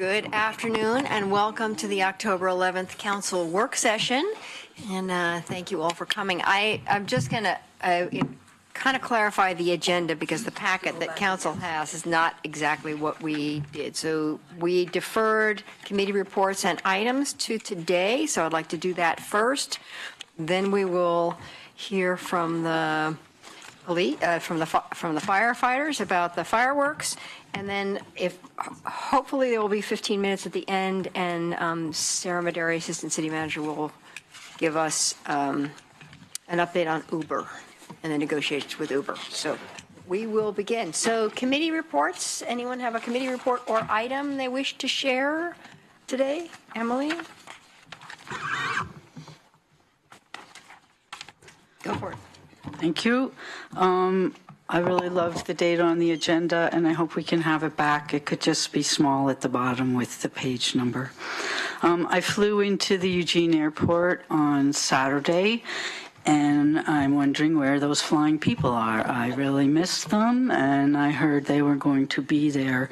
Good afternoon and welcome to the October 11th Council Work Session. And thank you all for coming. I'm just going to kind of clarify the agenda because the packet that Council has is not exactly what we did. So we deferred committee reports and items to today. So I'd like to do that first. Then we will hear from the police, from the firefighters about the fireworks. And then hopefully there will be 15 minutes at the end, and Sarah Maderi, Assistant City Manager, will give us an update on Uber and the negotiations with Uber. So we will begin. So committee reports. Anyone have a committee report or item they wish to share today? Emily? Go for it. Thank you. I really loved the date on the agenda, and I hope we can have it back. It could just be small at the bottom with the page number. I flew into the Eugene airport on Saturday, and I'm wondering where those flying people are. I really missed them, and I heard they were going to be there.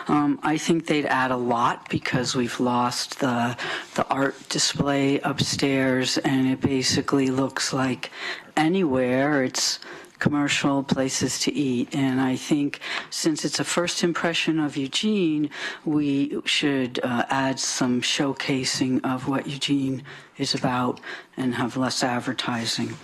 I think they'd add a lot because we've lost the art display upstairs, and it basically looks like anywhere it's commercial places to eat. And I think since it's a first impression of Eugene, we should add some showcasing of what Eugene is about and have less advertising.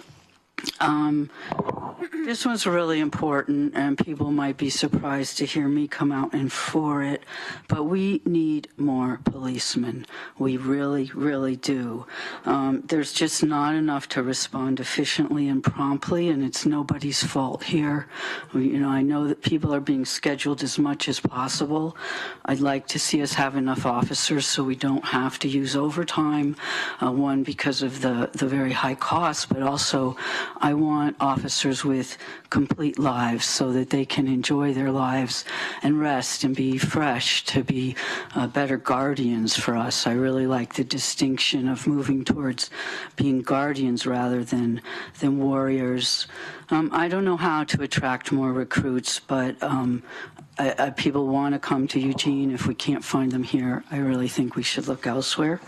This one's really important, and people might be surprised to hear me come out and for it, but we need more policemen. We really, really do. There's just not enough to respond efficiently and promptly, and it's nobody's fault here. I know that people are being scheduled as much as possible. I'd like to see us have enough officers so we don't have to use overtime, one, because of the very high cost, but also I want officers with complete lives so that they can enjoy their lives and rest and be fresh to be better guardians for us. I really like the distinction of moving towards being guardians rather than warriors. I don't know how to attract more recruits, but people want to come to Eugene. If we can't find them here, I really think we should look elsewhere.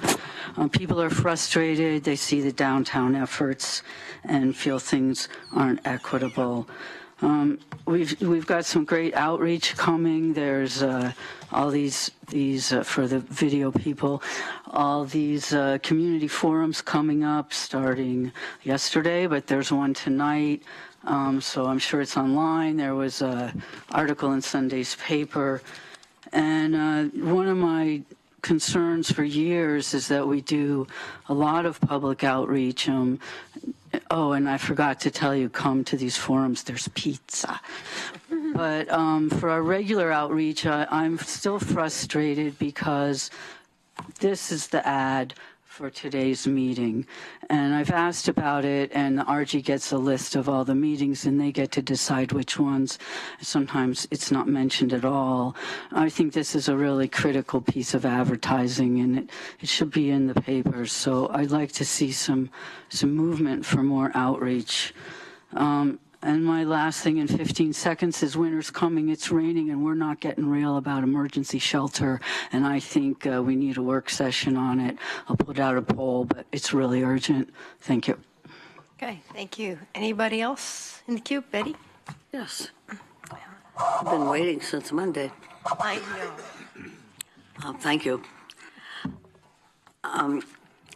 People are frustrated. They see the downtown efforts and feel things aren't equitable. We've got some great outreach coming. There's all these for the video people, all these community forums coming up starting yesterday, but there's one tonight. So I'm sure it's online. There was an article in Sunday's paper. And one of my concerns for years is that we do a lot of public outreach. Oh, and I forgot to tell you, come to these forums, there's pizza. But for our regular outreach, I'm still frustrated because this is the ad for today's meeting. And I've asked about it, and the RG gets a list of all the meetings, and they get to decide which ones. Sometimes it's not mentioned at all. I think this is a really critical piece of advertising, and it should be in the papers. So I'd like to see some movement for more outreach. And my last thing in 15 seconds is winter's coming, it's raining, and we're not getting real about emergency shelter. And I think we need a work session on it. I'll put out a poll, but it's really urgent. Thank you. Okay, thank you. Anybody else in the queue? Betty? Yes. I've been waiting since Monday. I know. Thank you.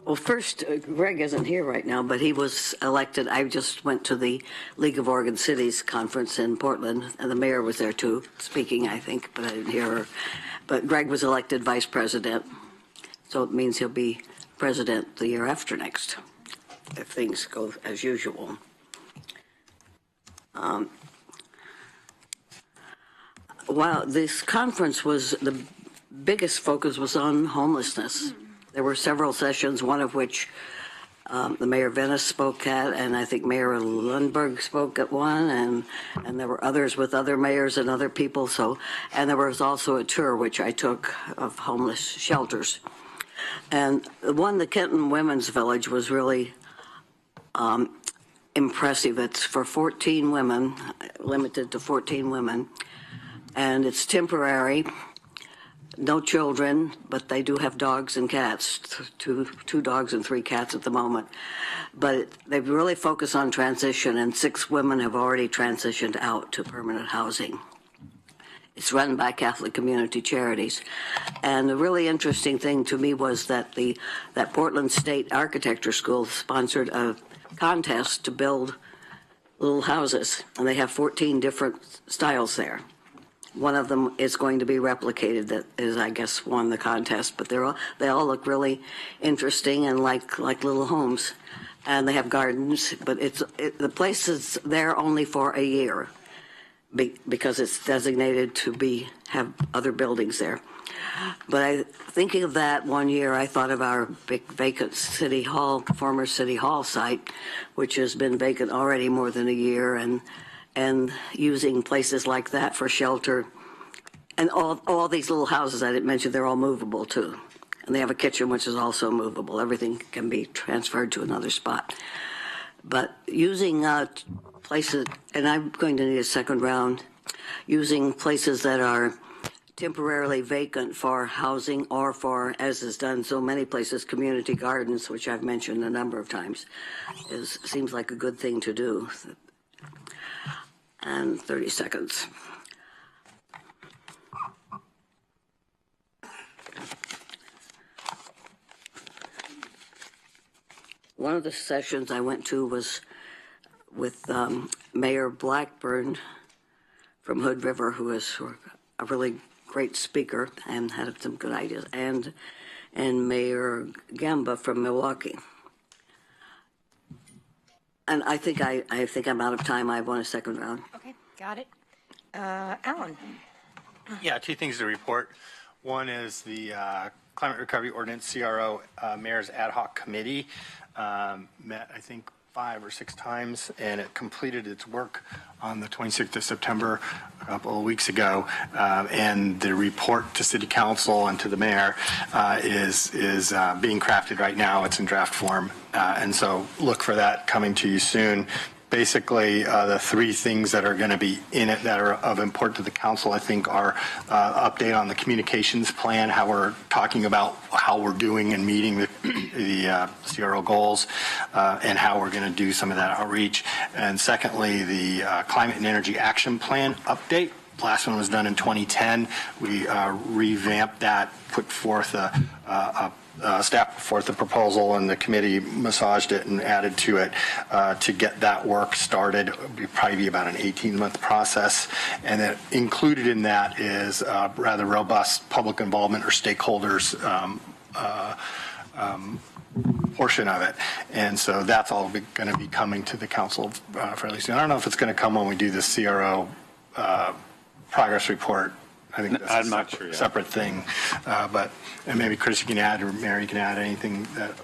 Well, first, Greg isn't here right now, but he was elected. I just went to the League of Oregon Cities conference in Portland, and the mayor was there too, speaking, I think, but I didn't hear her. But Greg was elected vice president, so it means he'll be president the year after next, if things go as usual. While this conference was, the biggest focus was on homelessness. There were several sessions, one of which the Mayor Venice spoke at, and I think Mayor Lundberg spoke at one, and there were others with other mayors and other people. And there was also a tour which I took of homeless shelters. And the Kenton Women's Village was really impressive. It's for 14 women, limited to 14 women, and it's temporary. no children, but they do have dogs and cats, two dogs and 3 cats at the moment. But they really focus on transition, and 6 women have already transitioned out to permanent housing. It's run by Catholic Community Charities. And the really interesting thing to me was that that Portland State Architecture School sponsored a contest to build little houses, and they have 14 different styles there. One of them is going to be replicated that is, I guess, won the contest, but they all look really interesting and like little homes. And they have gardens, but the place is there only for a year because it's designated to have other buildings there. But thinking of that one year, I thought of our big vacant former City Hall site, which has been vacant already more than a year, and using places like that for shelter. And all these little houses I didn't mention, they're all movable too. And they have a kitchen, which is also movable. Everything can be transferred to another spot. But using places, and I'm going to need a second round, using places that are temporarily vacant for housing or for, as is done so many places, community gardens, which I've mentioned a number of times, seems like a good thing to do. And 30 seconds. One of the sessions I went to was with Mayor Blackburn from Hood River, who is a really great speaker and had some good ideas, and Mayor Gamba from Milwaukee. And I think I'm out of time. I want a second round. Okay, got it. Alan. Yeah, 2 things to report. One is the Climate Recovery Ordinance CRO Mayor's Ad Hoc Committee met, I think, 5 or 6 times, and it completed its work on the 26th of September, a couple of weeks ago. And the report to City Council and to the Mayor is being crafted right now. It's in draft form, and so look for that coming to you soon. Basically, the 3 things that are going to be in it that are of importance to the council, I think, are update on the communications plan, how we're talking about how we're doing and meeting the CRO goals, and how we're going to do some of that outreach. And secondly, the climate and energy action plan update. Last one was done in 2010. We revamped that, put forth staff put forth a proposal, and the committee massaged it and added to it to get that work started. It would probably be about an 18-month process, and then included in that is rather robust public involvement or stakeholders portion of it. And so that's all going to be coming to the council fairly soon. I don't know if it's going to come when we do the CRO progress report. I think that's I'm a not sure yet. separate thing, and maybe Chris, you can add, or Mary, you can add anything that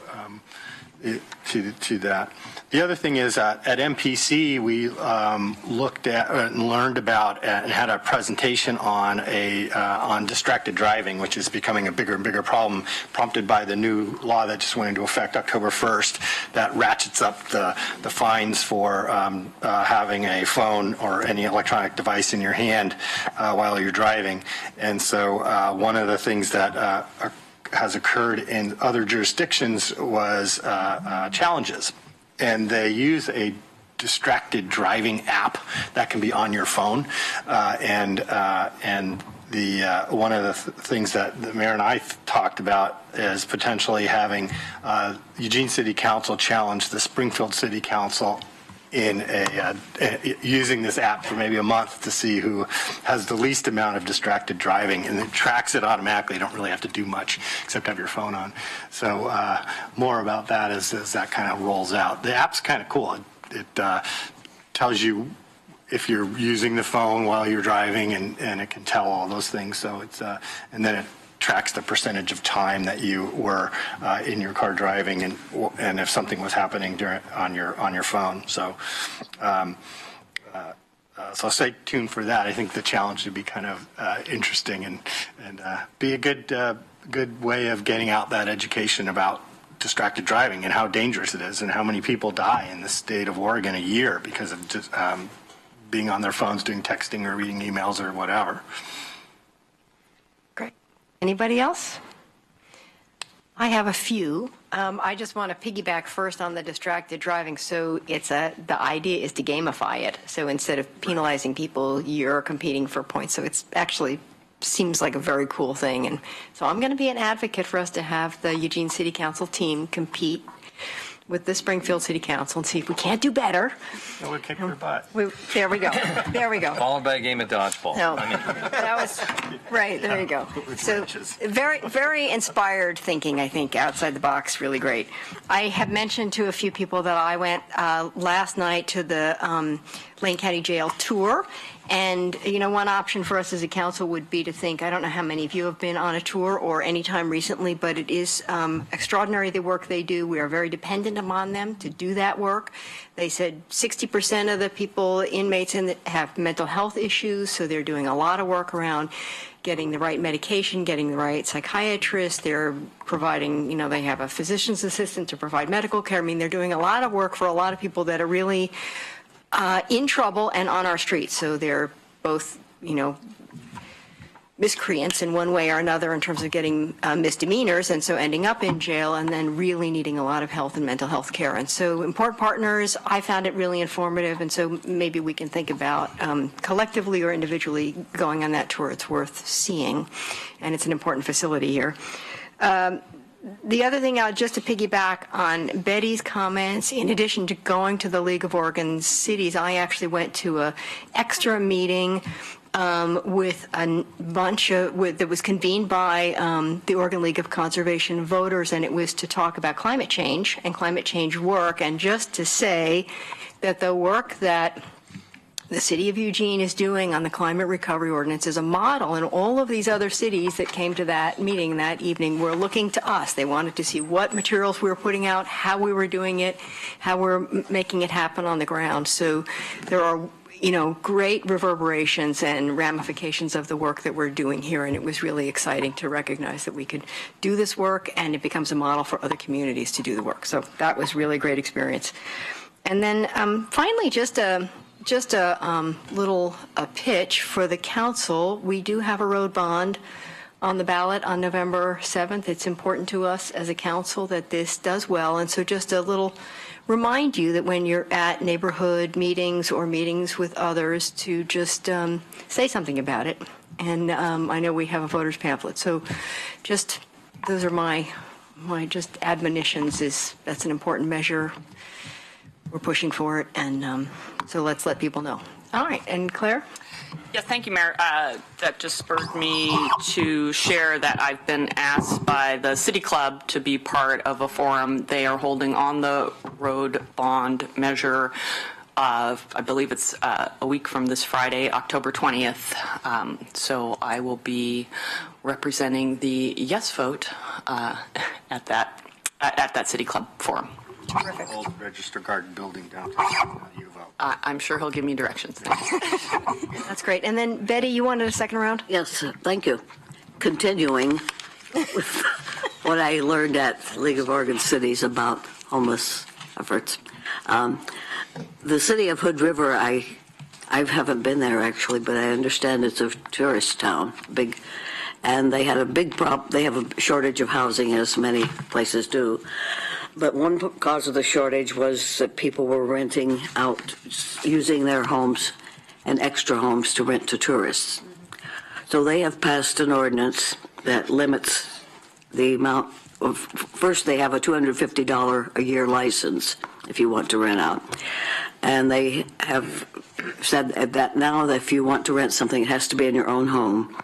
to that. The other thing is at MPC we looked at and learned about and had a presentation on on distracted driving, which is becoming a bigger and bigger problem, prompted by the new law that just went into effect October 1st that ratchets up the fines for having a phone or any electronic device in your hand while you're driving. And so one of the things that has occurred in other jurisdictions was challenges, and they use a distracted driving app that can be on your phone, and the one of the things that the mayor and I talked about is potentially having Eugene City Council challenge the Springfield City Council in using this app for maybe a month to see who has the least amount of distracted driving, and it tracks it automatically. You don't really have to do much except have your phone on. So more about that as that kind of rolls out. The app's kind of cool. It tells you if you're using the phone while you're driving, and it can tell all those things. So it's and then it tracks the percentage of time that you were in your car driving, and if something was happening on your phone. So so stay tuned for that. I think the challenge would be kind of interesting and be a good way of getting out that education about distracted driving and how dangerous it is and how many people die in the state of Oregon a year because of just being on their phones doing texting or reading emails or whatever. Great. Anybody else? I have a few. I just want to piggyback first on the distracted driving. So the idea is to gamify it. So instead of penalizing people, you're competing for points. So it's actually seems like a very cool thing. And so I'm going to be an advocate for us to have the Eugene City Council team compete with the Springfield City Council and see if we can't do better. It would kick your butt. There we go. There we go. Followed by a game of dodgeball. No, I mean, that was, right, there you go. So very, very inspired thinking, I think, outside the box, really great. I have mentioned to a few people that I went last night to the Lane County Jail tour. And, one option for us as a council would be to think, I don't know how many of you have been on a tour or any time recently, but it is extraordinary the work they do. We are very dependent upon them to do that work. They said 60% of the people, inmates, have mental health issues, so they're doing a lot of work around getting the right medication, getting the right psychiatrist. They're providing, they have a physician's assistant to provide medical care. I mean, they're doing a lot of work for a lot of people that are really in trouble and on our streets. So they're both, miscreants in one way or another in terms of getting misdemeanors and so ending up in jail and then really needing a lot of health and mental health care. And so important partners, I found it really informative. And so maybe we can think about collectively or individually going on that tour. It's worth seeing. And it's an important facility here. The other thing, just to piggyback on Betty's comments, in addition to going to the League of Oregon Cities, I actually went to an extra meeting with a bunch that was convened by the Oregon League of Conservation Voters, and it was to talk about climate change and climate change work, and just to say that the work that the city of Eugene is doing on the climate recovery ordinance is a model, and all of these other cities that came to that meeting that evening were looking to us. They wanted to see what materials we were putting out, how we were doing it, how we're making it happen on the ground. So there are, great reverberations and ramifications of the work that we're doing here, and it was really exciting to recognize that we could do this work, and it becomes a model for other communities to do the work. So that was really a great experience. And then finally, just a little pitch for the council. We do have a road bond on the ballot on November 7th. It's important to us as a council that this does well. And so just a little remind you that when you're at neighborhood meetings or meetings with others to just say something about it. And I know we have a voter's pamphlet. So just those are my just admonitions. That's an important measure. We're pushing for it, and so let's let people know. All right, and Claire? Yes, thank you, Mayor. That just spurred me to share that I've been asked by the City Club to be part of a forum they are holding on the road bond measure. I believe it's a week from this Friday, October 20th. So I will be representing the yes vote at that City Club forum. Terrific. Old Register Garden building downtown. You vote. I'm sure he'll give me directions. That's great. And then, Betty, you wanted a second round? Yes, thank you. Continuing with what I learned at League of Oregon Cities about homeless efforts. The city of Hood River, I haven't been there actually, but I understand it's a tourist town, and they had a big problem. They have a shortage of housing, as many places do. But one cause of the shortage was that people were renting out, using their homes and extra homes to rent to tourists. So they have passed an ordinance that limits the amount of, first they have a $250 a year license if you want to rent out. And they have said that now that if you want to rent something, it has to be in your own home,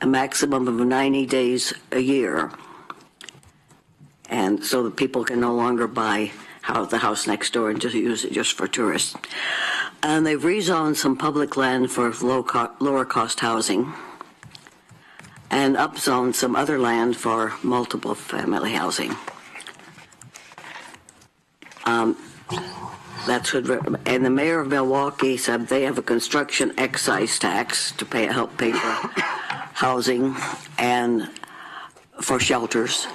a maximum of 90 days a year. And so that people can no longer buy the house next door and just use it just for tourists. And they've rezoned some public land for lower cost housing and upzoned some other land for multiple family housing. That's what, and the mayor of Milwaukee said they have a construction excise tax to help pay for housing and for shelters.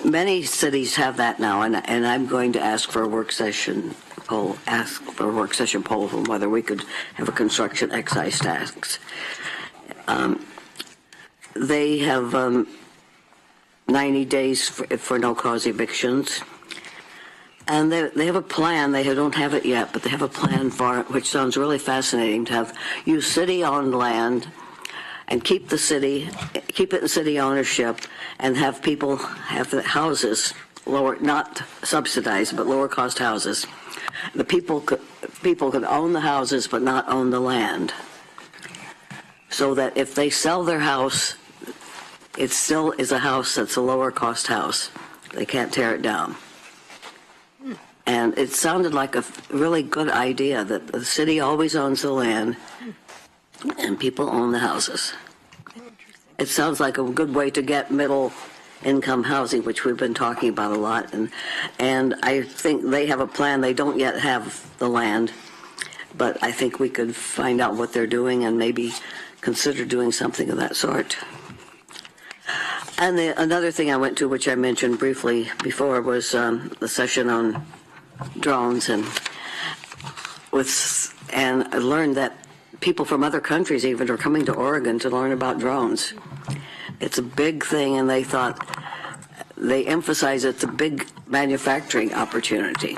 Many cities have that now, and I'm going to ask for a work session poll on whether we could have a construction excise tax. they have 90 days for no-cause evictions. And they have a plan. They don't have it yet, but they have a plan for it, which sounds really fascinating, to use city-owned land and keep it in city ownership, and have people have the houses lower, not subsidized, but lower cost houses. The people could own the houses but not own the land, so that if they sell their house, it still is a house that's a lower cost house. They can't tear it down. And it sounded like a really good idea, that the city always owns the land and people own the houses. It sounds like a good way to get middle income housing, which we've been talking about a lot. And I think they have a plan. They don't yet have the land, but I think we could find out what they're doing and maybe consider doing something of that sort. And another thing I went to, which I mentioned briefly before, was the session on drones, and I learned that people from other countries even are coming to Oregon to learn about drones. It's a big thing, and they emphasize it's a big manufacturing opportunity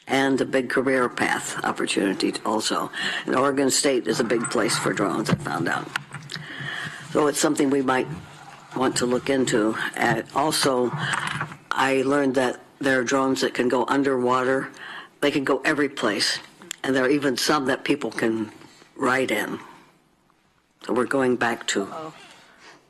and a big career path opportunity also. And Oregon State is a big place for drones, I found out. So it's something we might want to look into. And also, I learned that there are drones that can go underwater. They can go every place. And there are even some that people can ride in. So we're going back to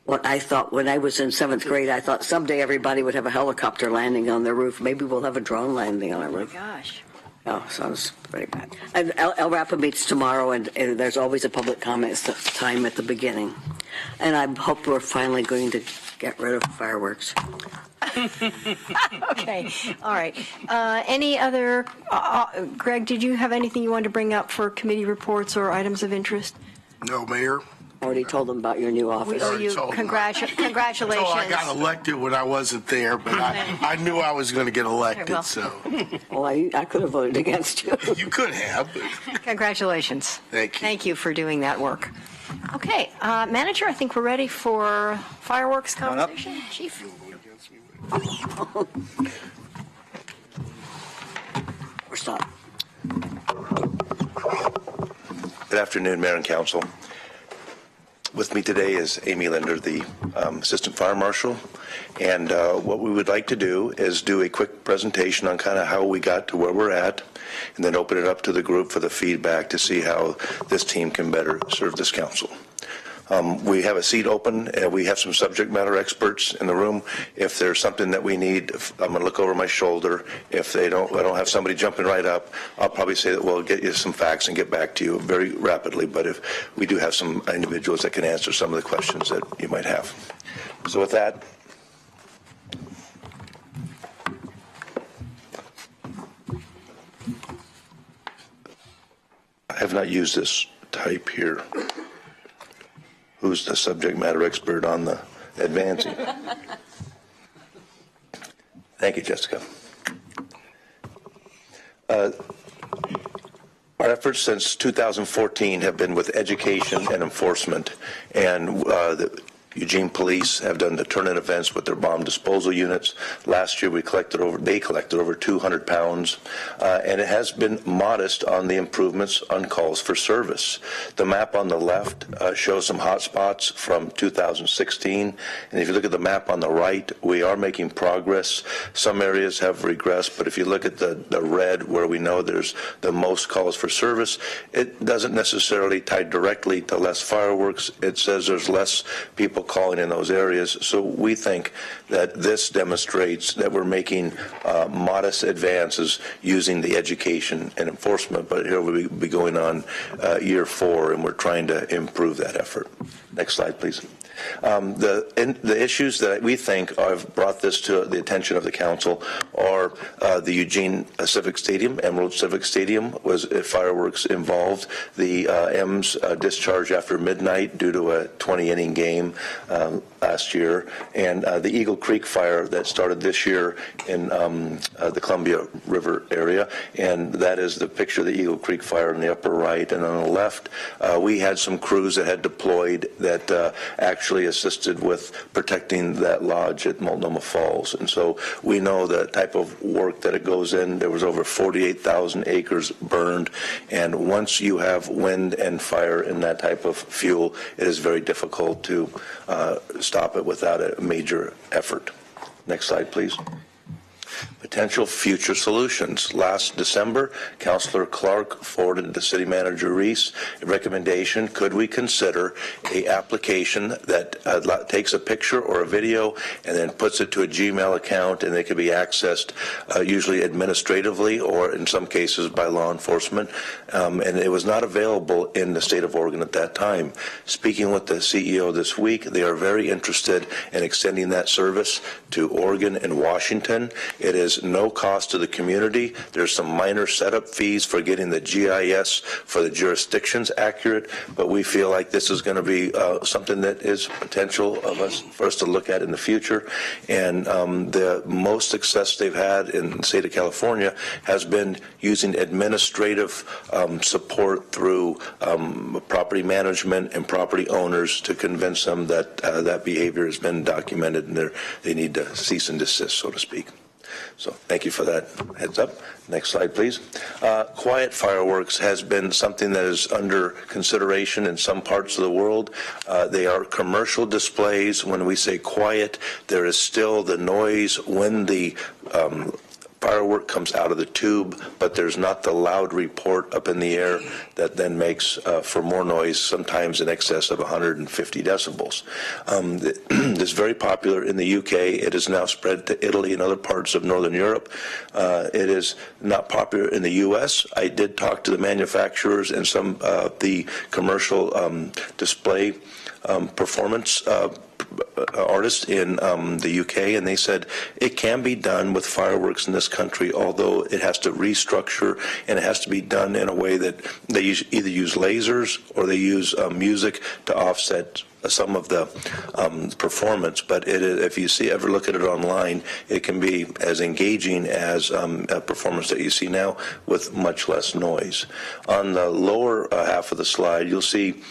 what I thought when I was in 7th grade. I thought someday everybody would have a helicopter landing on their roof. Maybe we'll have a drone landing on our roof. Oh, gosh. Oh, sounds pretty bad. And El Rapa meets tomorrow, and there's always a public comment time at the beginning. And I hope we're finally going to get rid of fireworks. Okay, all right. Any other, Greg, did you have anything you wanted to bring up for committee reports or items of interest? No, Mayor. Already told them about your new office. We owe you congratulations. So I got elected when I wasn't there, but I knew I was going to get elected, well. so. Well, I could have voted against you. You could have, but Congratulations. Thank you. Thank you for doing that work. Okay, Manager, I think we're ready for fireworks conversation. Chief. Or stop. Good afternoon, Mayor and Council. With me today is Amy Linder, the Assistant Fire Marshal, and what we would like to do is do a quick presentation on kind of how we got to where we're at, and then open it up to the group for the feedback to see how this team can better serve this council. We have a seat open, and we have some subject matter experts in the room. If there's something that we need, I'm going to look over my shoulder. If I don't have somebody jumping right up, I'll probably say that we'll get you some facts and get back to you very rapidly. But if we do have some individuals that can answer some of the questions that you might have. So with that, I have not used this type here. Who's the subject matter expert on the advancing? Thank you, Jessica. Our efforts since 2014 have been with education and enforcement, and the Eugene Police have done the turn-in events with their bomb disposal units. Last year, they collected over 200 pounds, and it has been modest on the improvements on calls for service. The map on the left shows some hot spots from 2016, and if you look at the map on the right, we are making progress. Some areas have regressed, but if you look at the red, where we know there's the most calls for service, it doesn't necessarily tie directly to less fireworks. It says there's less people calling in those areas. So we think that this demonstrates that we're making modest advances using the education and enforcement, but here we'll be going on year 4, and we're trying to improve that effort. Next slide, please. The issues that we think have brought this to the attention of the council are the Eugene Civic Stadium, Emerald Civic Stadium, was fireworks involved. The M's discharge after midnight due to a 20-inning game last year, and the Eagle Creek fire that started this year in the Columbia River area, and that is the picture of the Eagle Creek fire in the upper right. And on the left, we had some crews that had deployed that actually actually assisted with protecting that lodge at Multnomah Falls. And so we know the type of work that it goes in. There was over 48,000 acres burned, and once you have wind and fire in that type of fuel, it is very difficult to stop it without a major effort. Next slide, please. Potential future solutions. Last December, Councilor Clark forwarded to City Manager Reese a recommendation. Could we consider a application that takes a picture or a video and then puts it to a Gmail account, and it can be accessed usually administratively or in some cases by law enforcement, and it was not available in the state of Oregon at that time. Speaking with the CEO this week, they are very interested in extending that service to Oregon and Washington. It is no cost to the community. There's some minor setup fees for getting the GIS for the jurisdictions accurate, but we feel like this is going to be something that is potential for us to look at in the future. And the most success they've had in the state of California has been using administrative support through property management and property owners to convince them that that behavior has been documented and they need to cease and desist, so to speak. So thank you for that heads up. Next slide, please. Quiet fireworks has been something that is under consideration in some parts of the world. They are commercial displays. When we say quiet, there is still the noise when the firework comes out of the tube, but there's not the loud report up in the air that then makes for more noise, sometimes in excess of 150 decibels. This is very popular in the UK. It is now spread to Italy and other parts of Northern Europe. It is not popular in the US. I did talk to the manufacturers and some of the commercial display performance artists in the UK, and they said it can be done with fireworks in this country, although it has to restructure and it has to be done in a way that they either use lasers or they use music to offset some of the performance. But if you ever look at it online, it can be as engaging as a performance that you see now with much less noise. On the lower half of the slide, you'll see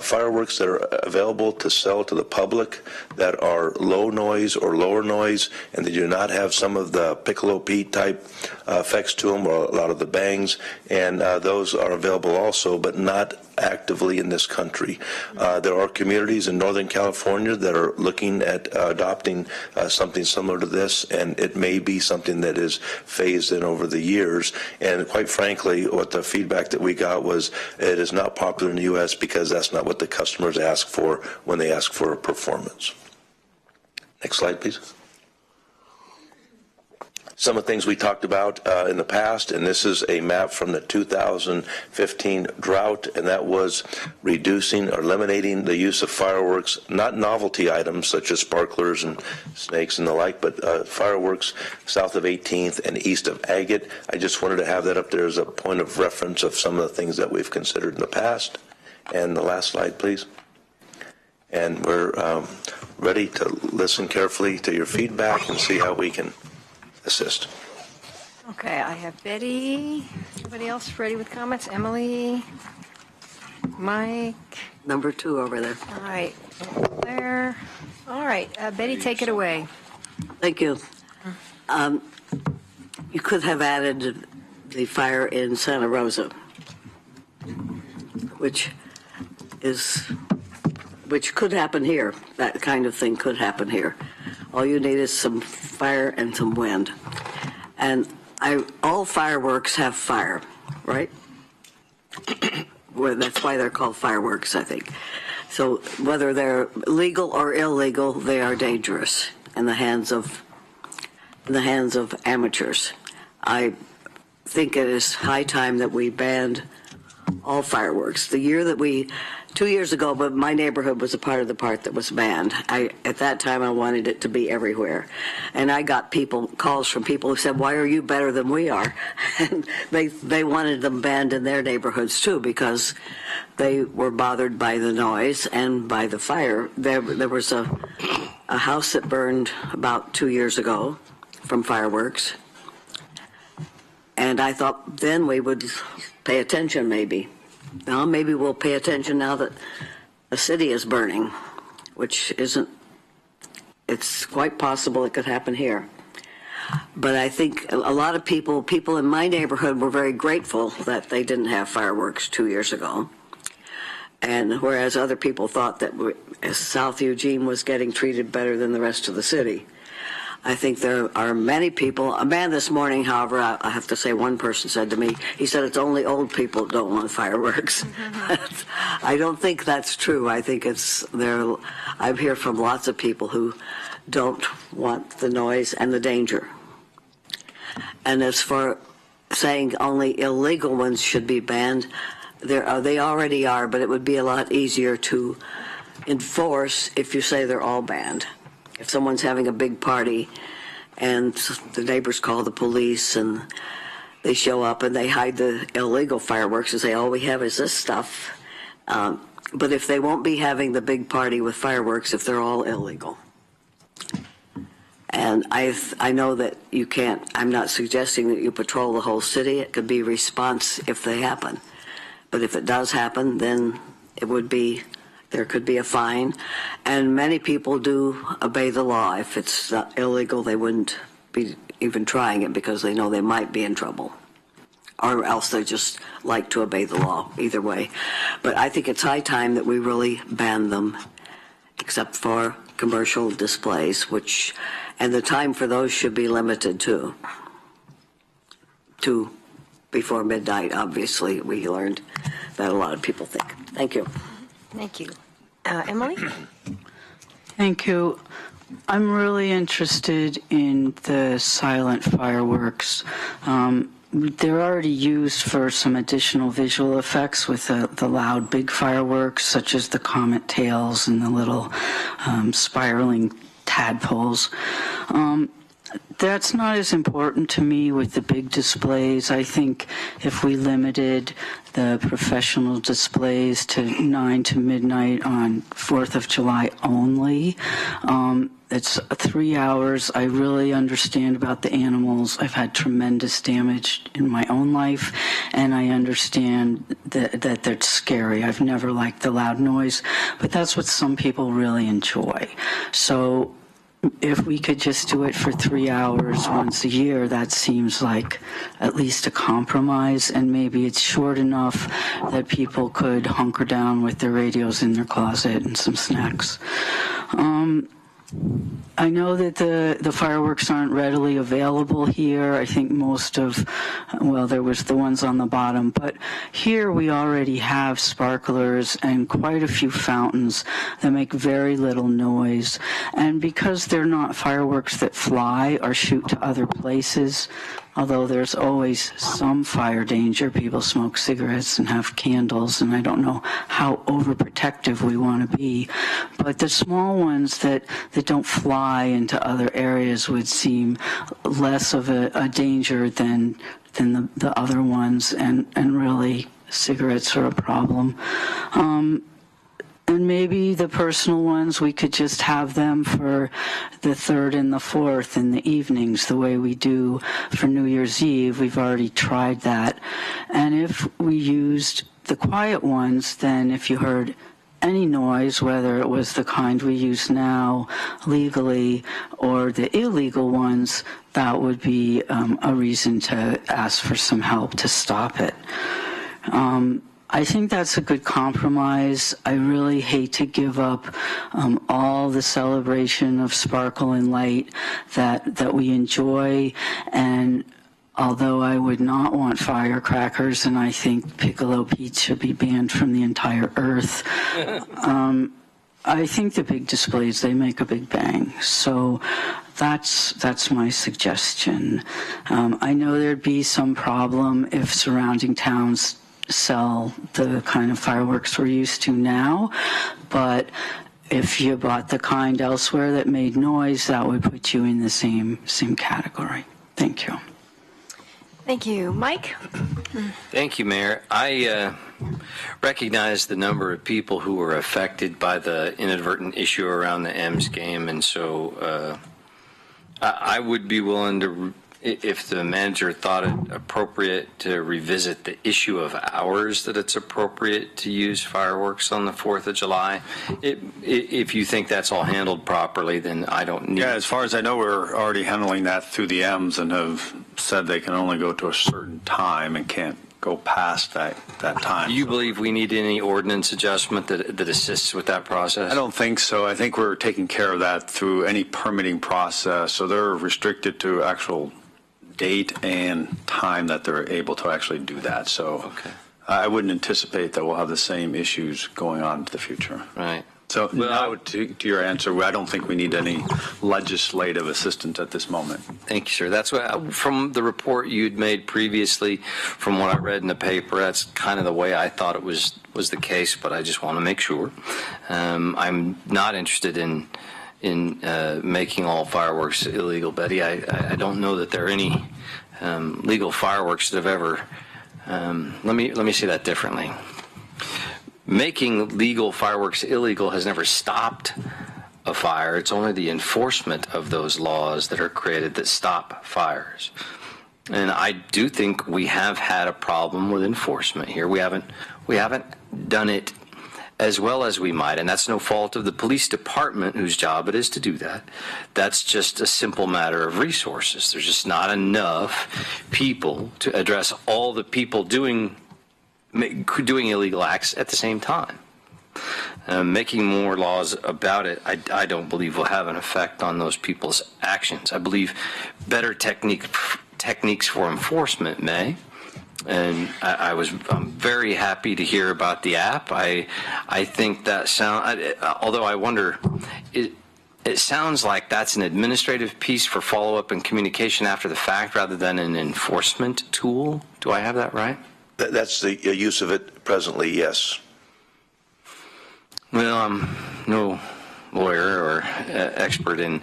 fireworks that are available to sell to the public that are low noise or lower noise, and they do not have some of the Piccolo Pete type effects to them or a lot of the bangs, and those are available also, but not actively in this country. There are communities in Northern California that are looking at adopting something similar to this, and it may be something that is phased in over the years. And quite frankly, what the feedback that we got was it is not popular in the U.S. because that's not what the customers ask for when they ask for a performance. Next slide, please. Some of the things we talked about in the past, and this is a map from the 2015 drought, and that was reducing or eliminating the use of fireworks, not novelty items such as sparklers and snakes and the like, but fireworks south of 18th and east of Agate. I just wanted to have that up there as a point of reference of some of the things that we've considered in the past. And the last slide, please. And we're ready to listen carefully to your feedback and see how we can assist. Okay, I have Betty. Anybody else ready with comments? Emily? Mike? Number 2 over there. All right, there. All right, Betty, take it away. Thank you. You could have added the fire in Santa Rosa, which could happen here. That kind of thing could happen here. All you need is some fire and some wind. And all fireworks have fire, right? Well, that's why they're called fireworks, I think. So whether they're legal or illegal, they are dangerous in the hands of amateurs. I think it is high time that we banned all fireworks. 2 years ago, but my neighborhood was a part of the part that was banned. At that time, I wanted it to be everywhere. And I got calls from people who said, why are you better than we are? And they wanted them banned in their neighborhoods too, because they were bothered by the noise and by the fire. There was a house that burned about 2 years ago from fireworks. And I thought then we would pay attention maybe. Now maybe we'll pay attention now that a city is burning. which isn't, it's quite possible it could happen here. But I think a lot of people in my neighborhood were very grateful that they didn't have fireworks 2 years ago. And whereas other people thought that South Eugene was getting treated better than the rest of the city. I think there are many people. A man this morning, however, I have to say one person said to me, he said it's only old people that don't want fireworks. I don't think that's true. I think it's there. I hear from lots of people who don't want the noise and the danger. And as for saying only illegal ones should be banned, they already are, but it would be a lot easier to enforce if you say they're all banned. If someone's having a big party and the neighbors call the police and they show up and they hide the illegal fireworks and say, all we have is this stuff. But if they won't be having the big party with fireworks, if they're all illegal. And I know that you can't, I'm not suggesting that you patrol the whole city. It could be response if they happen. But if it does happen, then it would be, there could be a fine. And many people do obey the law. If it's not illegal, they wouldn't be even trying it because they know they might be in trouble. Or else they just like to obey the law, either way. But I think it's high time that we really ban them, except for commercial displays, and the time for those should be limited to before midnight, obviously. We learned that a lot of people think. Thank you. Thank you. Emily? Thank you. I'm really interested in the silent fireworks. They're already used for some additional visual effects with the loud big fireworks, such as the comet tails and the little spiraling tadpoles. That's not as important to me with the big displays. I think if we limited the professional displays to 9 to midnight on 4th of July only, it's 3 hours. I really understand about the animals. I've had tremendous damage in my own life, and I understand that they're scary. I've never liked the loud noise, but that's what some people really enjoy. So if we could just do it for 3 hours once a year, that seems like at least a compromise, and maybe it's short enough that people could hunker down with their radios in their closet and some snacks. I know that the fireworks aren't readily available here. I think most of, well, there was the ones on the bottom, but here we already have sparklers and quite a few fountains that make very little noise. And because they're not fireworks that fly or shoot to other places, although there's always some fire danger, people smoke cigarettes and have candles, and I don't know how overprotective we want to be. But the small ones that don't fly into other areas would seem less of a danger than the other ones, and really cigarettes are a problem. And maybe the personal ones, we could just have them for the 3rd and the 4th in the evenings, the way we do for New Year's Eve. We've already tried that. And if we used the quiet ones, then if you heard any noise, whether it was the kind we use now legally or the illegal ones, that would be a reason to ask for some help to stop it. I think that's a good compromise. I really hate to give up all the celebration of sparkle and light that we enjoy. And although I would not want firecrackers, and I think Piccolo Pete should be banned from the entire earth, I think the big displays, they make a big bang. So that's my suggestion. I know there'd be some problem if surrounding towns sell the kind of fireworks we're used to now, but if you bought the kind elsewhere that made noise, that would put you in the same category. Thank you. Thank you. Mike? Thank you, Mayor. I recognize the number of people who were affected by the inadvertent issue around the M's game, and so I would be willing to if the manager thought it appropriate to revisit the issue of hours that it's appropriate to use fireworks on the 4th of July. If you think that's all handled properly, then I don't need. Yeah, as far as I know, we're already handling that through the M's and have said they can only go to a certain time and can't go past that time. Do you believe we need any ordinance adjustment that assists with that process? I don't think so. I think we're taking care of that through any permitting process. So they're restricted to actual date and time that they're able to actually do that. So okay. I wouldn't anticipate that we'll have the same issues going on into the future. Right. So now to your answer, I don't think we need any legislative assistance at this moment. Thank you, sir. That's what, from the report you'd made previously, from what I read in the paper, that's kind of the way I thought it was the case, but I just want to make sure. I'm not interested in making all fireworks illegal, Betty. I don't know that there are any legal fireworks that have ever. Let me say that differently. Making legal fireworks illegal has never stopped a fire. It's only the enforcement of those laws that are created that stop fires. And I do think we have had a problem with enforcement here. We haven't done it as well as we might, and that's no fault of the police department whose job it is to do that. That's just a simple matter of resources. There's just not enough people to address all the people doing illegal acts at the same time. Making more laws about it, I don't believe will have an effect on those people's actions. I believe better techniques for enforcement may. And I'm very happy to hear about the app. I think that although I wonder, it sounds like that's an administrative piece for follow-up and communication after the fact rather than an enforcement tool. Do I have that right? That's the use of it presently, yes. Well, I'm no lawyer or expert in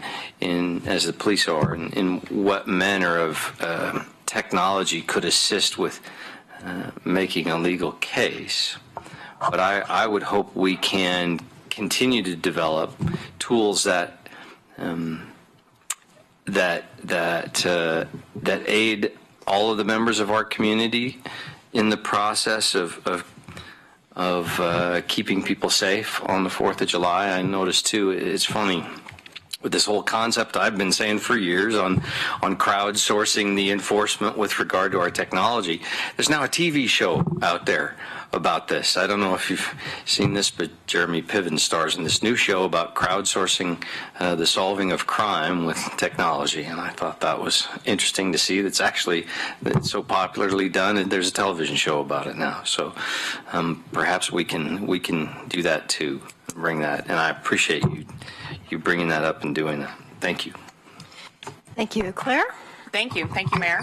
as the police are, in what manner of technology could assist with making a legal case. But I would hope we can continue to develop tools that aid all of the members of our community in the process of keeping people safe on the 4th of July. I noticed too, it's funny with this whole concept I've been saying for years on crowdsourcing the enforcement with regard to our technology. There's now a TV show out there about this. I don't know if you've seen this, but Jeremy Piven stars in this new show about crowdsourcing the solving of crime with technology, and I thought that was interesting to see. It's so popularly done, and there's a television show about it now. So perhaps we can do that too, bring that, and I appreciate you bringing that up and doing that. Thank you. Thank you. Claire? Thank you, Mayor.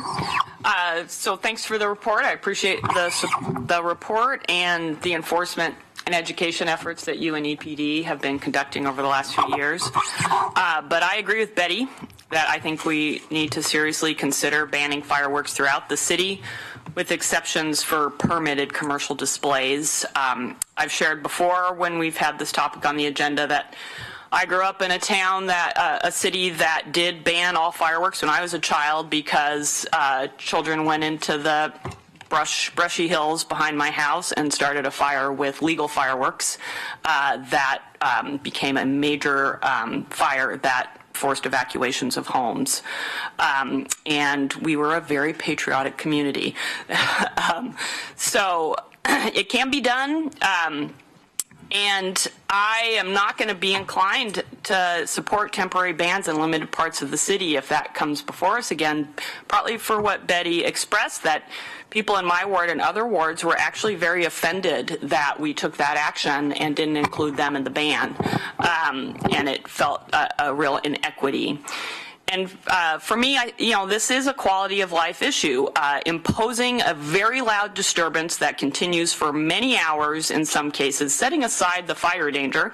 So thanks for the report. I appreciate the report and the enforcement and education efforts that you and EPD have been conducting over the last few years. But I agree with Betty that I think we need to seriously consider banning fireworks throughout the city, with exceptions for permitted commercial displays. I've shared before when we've had this topic on the agenda that I grew up in a city that did ban all fireworks when I was a child because children went into the brushy hills behind my house and started a fire with legal fireworks that became a major fire that forced evacuations of homes. And we were a very patriotic community. So it can be done. And I am not going to be inclined to support temporary bans in limited parts of the city if that comes before us again, partly for what Betty expressed, that people in my ward and other wards were actually very offended that we took that action and didn't include them in the ban. And it felt a real inequity. And for me, this is a quality of life issue. Imposing a very loud disturbance that continues for many hours in some cases, setting aside the fire danger,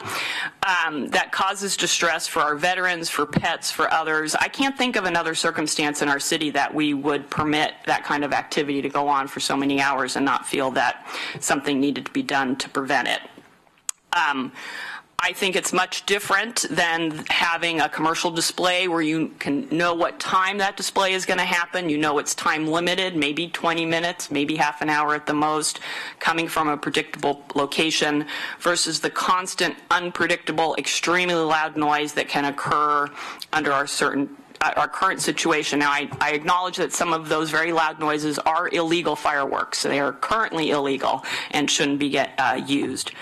that causes distress for our veterans, for pets, for others. I can't think of another circumstance in our city that we would permit that kind of activity to go on for so many hours and not feel that something needed to be done to prevent it. I think it's much different than having a commercial display where you can know what time that display is going to happen. You know it's time limited, maybe 20 minutes, maybe half an hour at the most, coming from a predictable location, versus the constant, unpredictable, extremely loud noise that can occur under our current situation. Now, I acknowledge that some of those very loud noises are illegal fireworks. They are currently illegal and shouldn't be used.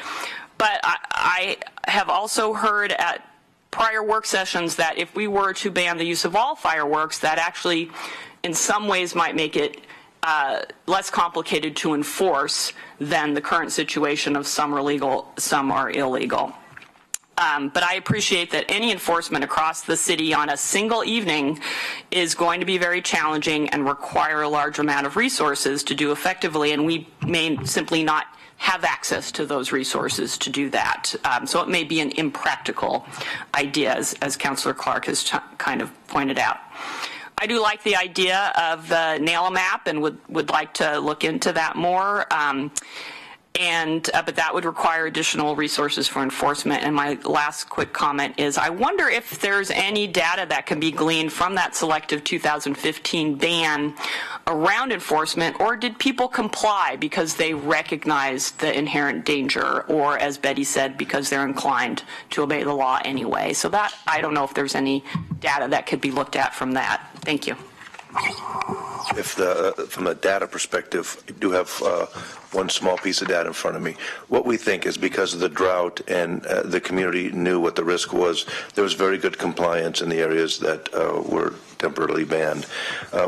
But I have also heard at prior work sessions that if we were to ban the use of all fireworks, that actually in some ways might make it less complicated to enforce than the current situation of some are legal, some are illegal. But I appreciate that any enforcement across the city on a single evening is going to be very challenging and require a large amount of resources to do effectively, and we may simply not have access to those resources to do that. So it may be an impractical idea, as Councillor Clark has kind of pointed out. I do like the idea of the nail-a-map and would like to look into that more. But that would require additional resources for enforcement. And my last quick comment is, I wonder if there's any data that can be gleaned from that selective 2015 ban around enforcement, or did people comply because they recognized the inherent danger, or as Betty said, because they're inclined to obey the law anyway? So that, I don't know if there's any data that could be looked at from that. Thank you. From a data perspective, I do have one small piece of data in front of me. What we think is because of the drought and the community knew what the risk was, there was very good compliance in the areas that were temporarily banned.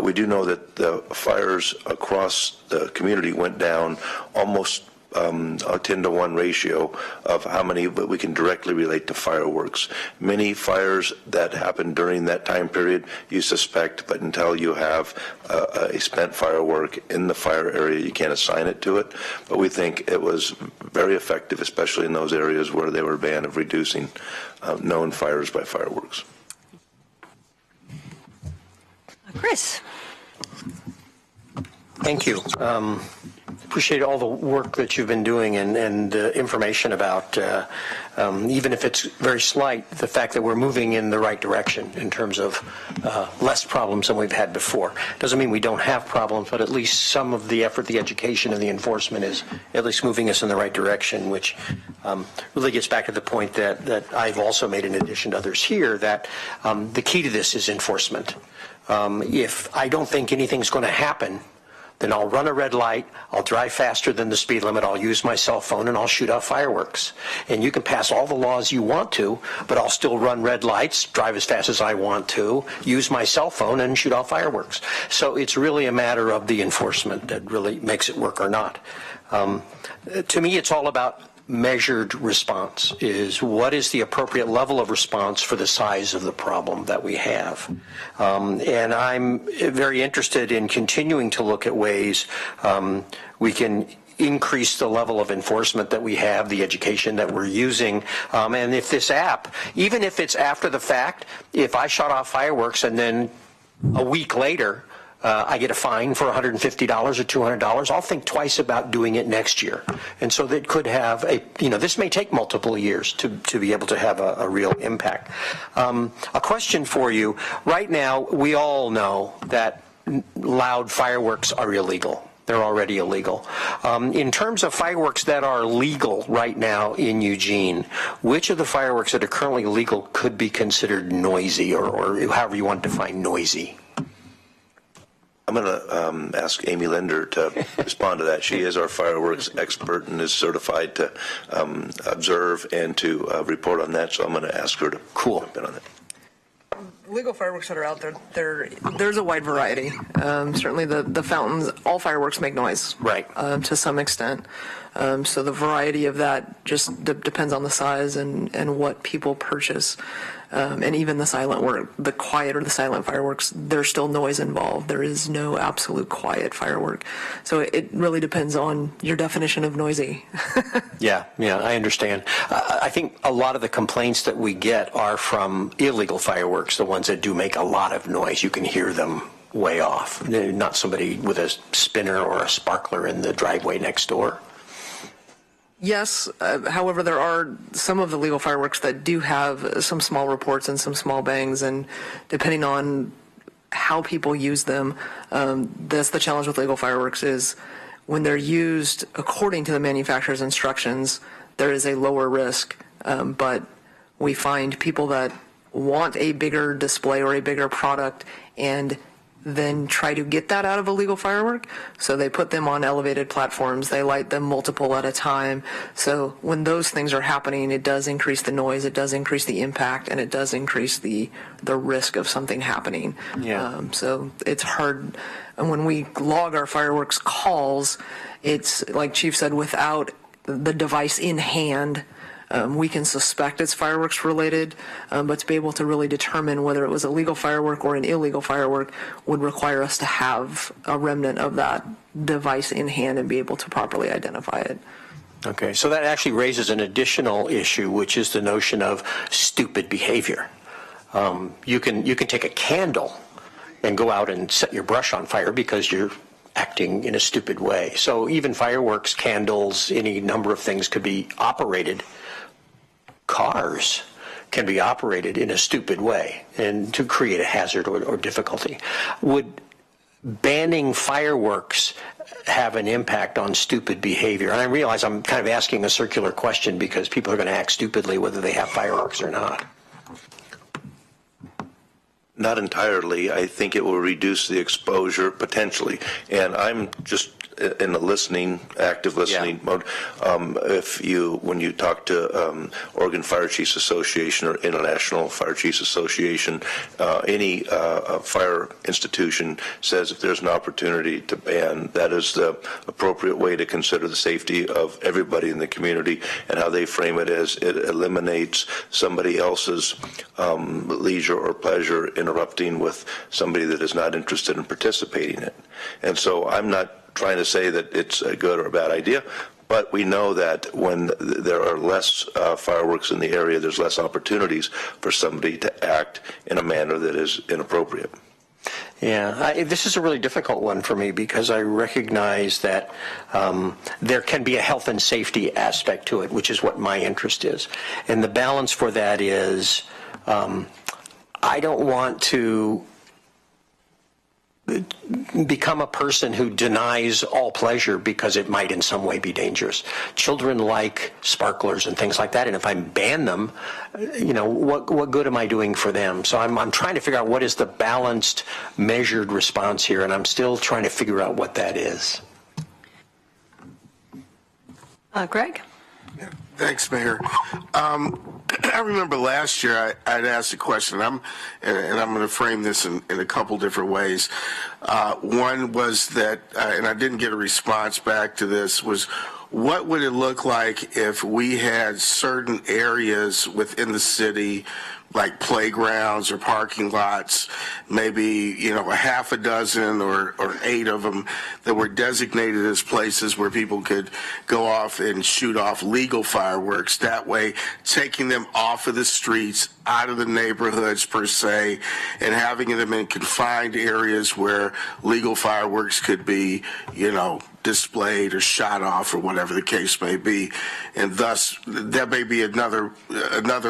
We do know that the fires across the community went down almost a 10-to-1 ratio of how many that we can directly relate to fireworks. Many fires that happened during that time period you suspect, but until you have a spent firework in the fire area, you can't assign it to it. But we think it was very effective, especially in those areas where they were banned, of reducing known fires by fireworks. Chris. Thank you. Appreciate all the work that you've been doing and information about, even if it's very slight, the fact that we're moving in the right direction in terms of less problems than we've had before. Doesn't mean we don't have problems, but at least some of the effort, the education, and the enforcement is at least moving us in the right direction, which really gets back to the point that I've also made in addition to others here, that the key to this is enforcement. If I don't think anything's going to happen, then I'll run a red light, I'll drive faster than the speed limit, I'll use my cell phone, and I'll shoot off fireworks. And you can pass all the laws you want to, but I'll still run red lights, drive as fast as I want to, use my cell phone, and shoot off fireworks. So it's really a matter of the enforcement that really makes it work or not. To me, it's all about measured response. Is what is the appropriate level of response for the size of the problem that we have? And I'm very interested in continuing to look at ways we can increase the level of enforcement that we have, the education that we're using, and if this app, even if it's after the fact, if I shut off fireworks and then a week later I get a fine for $150 or $200, I'll think twice about doing it next year. And so that could have this may take multiple years to be able to have a real impact. A question for you. Right now, we all know that loud fireworks are illegal. They're already illegal. In terms of fireworks that are legal right now in Eugene, which of the fireworks that are currently legal could be considered noisy, or however you want to define noisy? I'm going to ask Amy Linder to respond to that. She is our fireworks expert and is certified to observe and to report on that, so I'm going to ask her to jump in on it. Legal fireworks that are out there, there's a wide variety. Certainly the fountains, all fireworks make noise, right? To some extent. So the variety of that just depends on the size and what people purchase. And even the quiet or the silent fireworks, there's still noise involved. There is no absolute quiet firework. So it really depends on your definition of noisy. Yeah, I understand. I think a lot of the complaints that we get are from illegal fireworks, the ones that do make a lot of noise. You can hear them way off. Not somebody with a spinner or a sparkler in the driveway next door. Yes, however, there are some of the legal fireworks that do have some small reports and some small bangs, and depending on how people use them, that's the challenge with legal fireworks is when they're used according to the manufacturer's instructions, there is a lower risk, but we find people that want a bigger display or a bigger product and then try to get that out of a legal firework. So they put them on elevated platforms. They light them multiple at a time. So when those things are happening, it does increase the noise, it does increase the impact, and it does increase the risk of something happening. Yeah. So it's hard. And when we log our fireworks calls, it's like Chief said, without the device in hand, we can suspect it's fireworks related, but to be able to really determine whether it was a legal firework or an illegal firework would require us to have a remnant of that device in hand and be able to properly identify it. Okay, so that actually raises an additional issue, which is the notion of stupid behavior. You can take a candle and go out and set your brush on fire because you're acting in a stupid way. So even fireworks, candles, any number of things could be operated. Cars can be operated in a stupid way and to create a hazard or difficulty. Would banning fireworks have an impact on stupid behavior? And I realize I'm kind of asking a circular question because people are going to act stupidly whether they have fireworks or not. Not entirely. I think it will reduce the exposure potentially. And I'm just in the active listening mode. When you talk to Oregon Fire Chiefs Association or International Fire Chiefs Association, any fire institution says if there's an opportunity to ban, that is the appropriate way to consider the safety of everybody in the community, and how they frame it as it eliminates somebody else's leisure or pleasure interrupting with somebody that is not interested in participating in it. And so I'm not trying to say that it's a good or a bad idea, but we know that when there are less fireworks in the area, there's less opportunities for somebody to act in a manner that is inappropriate. Yeah, this is a really difficult one for me because I recognize that there can be a health and safety aspect to it, which is what my interest is. And the balance for that is I don't want to become a person who denies all pleasure because it might in some way be dangerous. Children like sparklers and things like that, and if I ban them, what good am I doing for them? So I'm trying to figure out what is the balanced, measured response here, and I'm still trying to figure out what that is. Greg? Yeah, thanks, Mayor. I remember last year I'd asked a question, and I'm going to frame this in a couple different ways. One was that, and I didn't get a response back to this, was what would it look like if we had certain areas within the city, like playgrounds or parking lots, maybe, a half a dozen or 8 of them that were designated as places where people could go off and shoot off legal fireworks. That way, taking them off of the streets, out of the neighborhoods per se, and having them in confined areas where legal fireworks could be, displayed or shot off or whatever the case may be. And thus, that may be another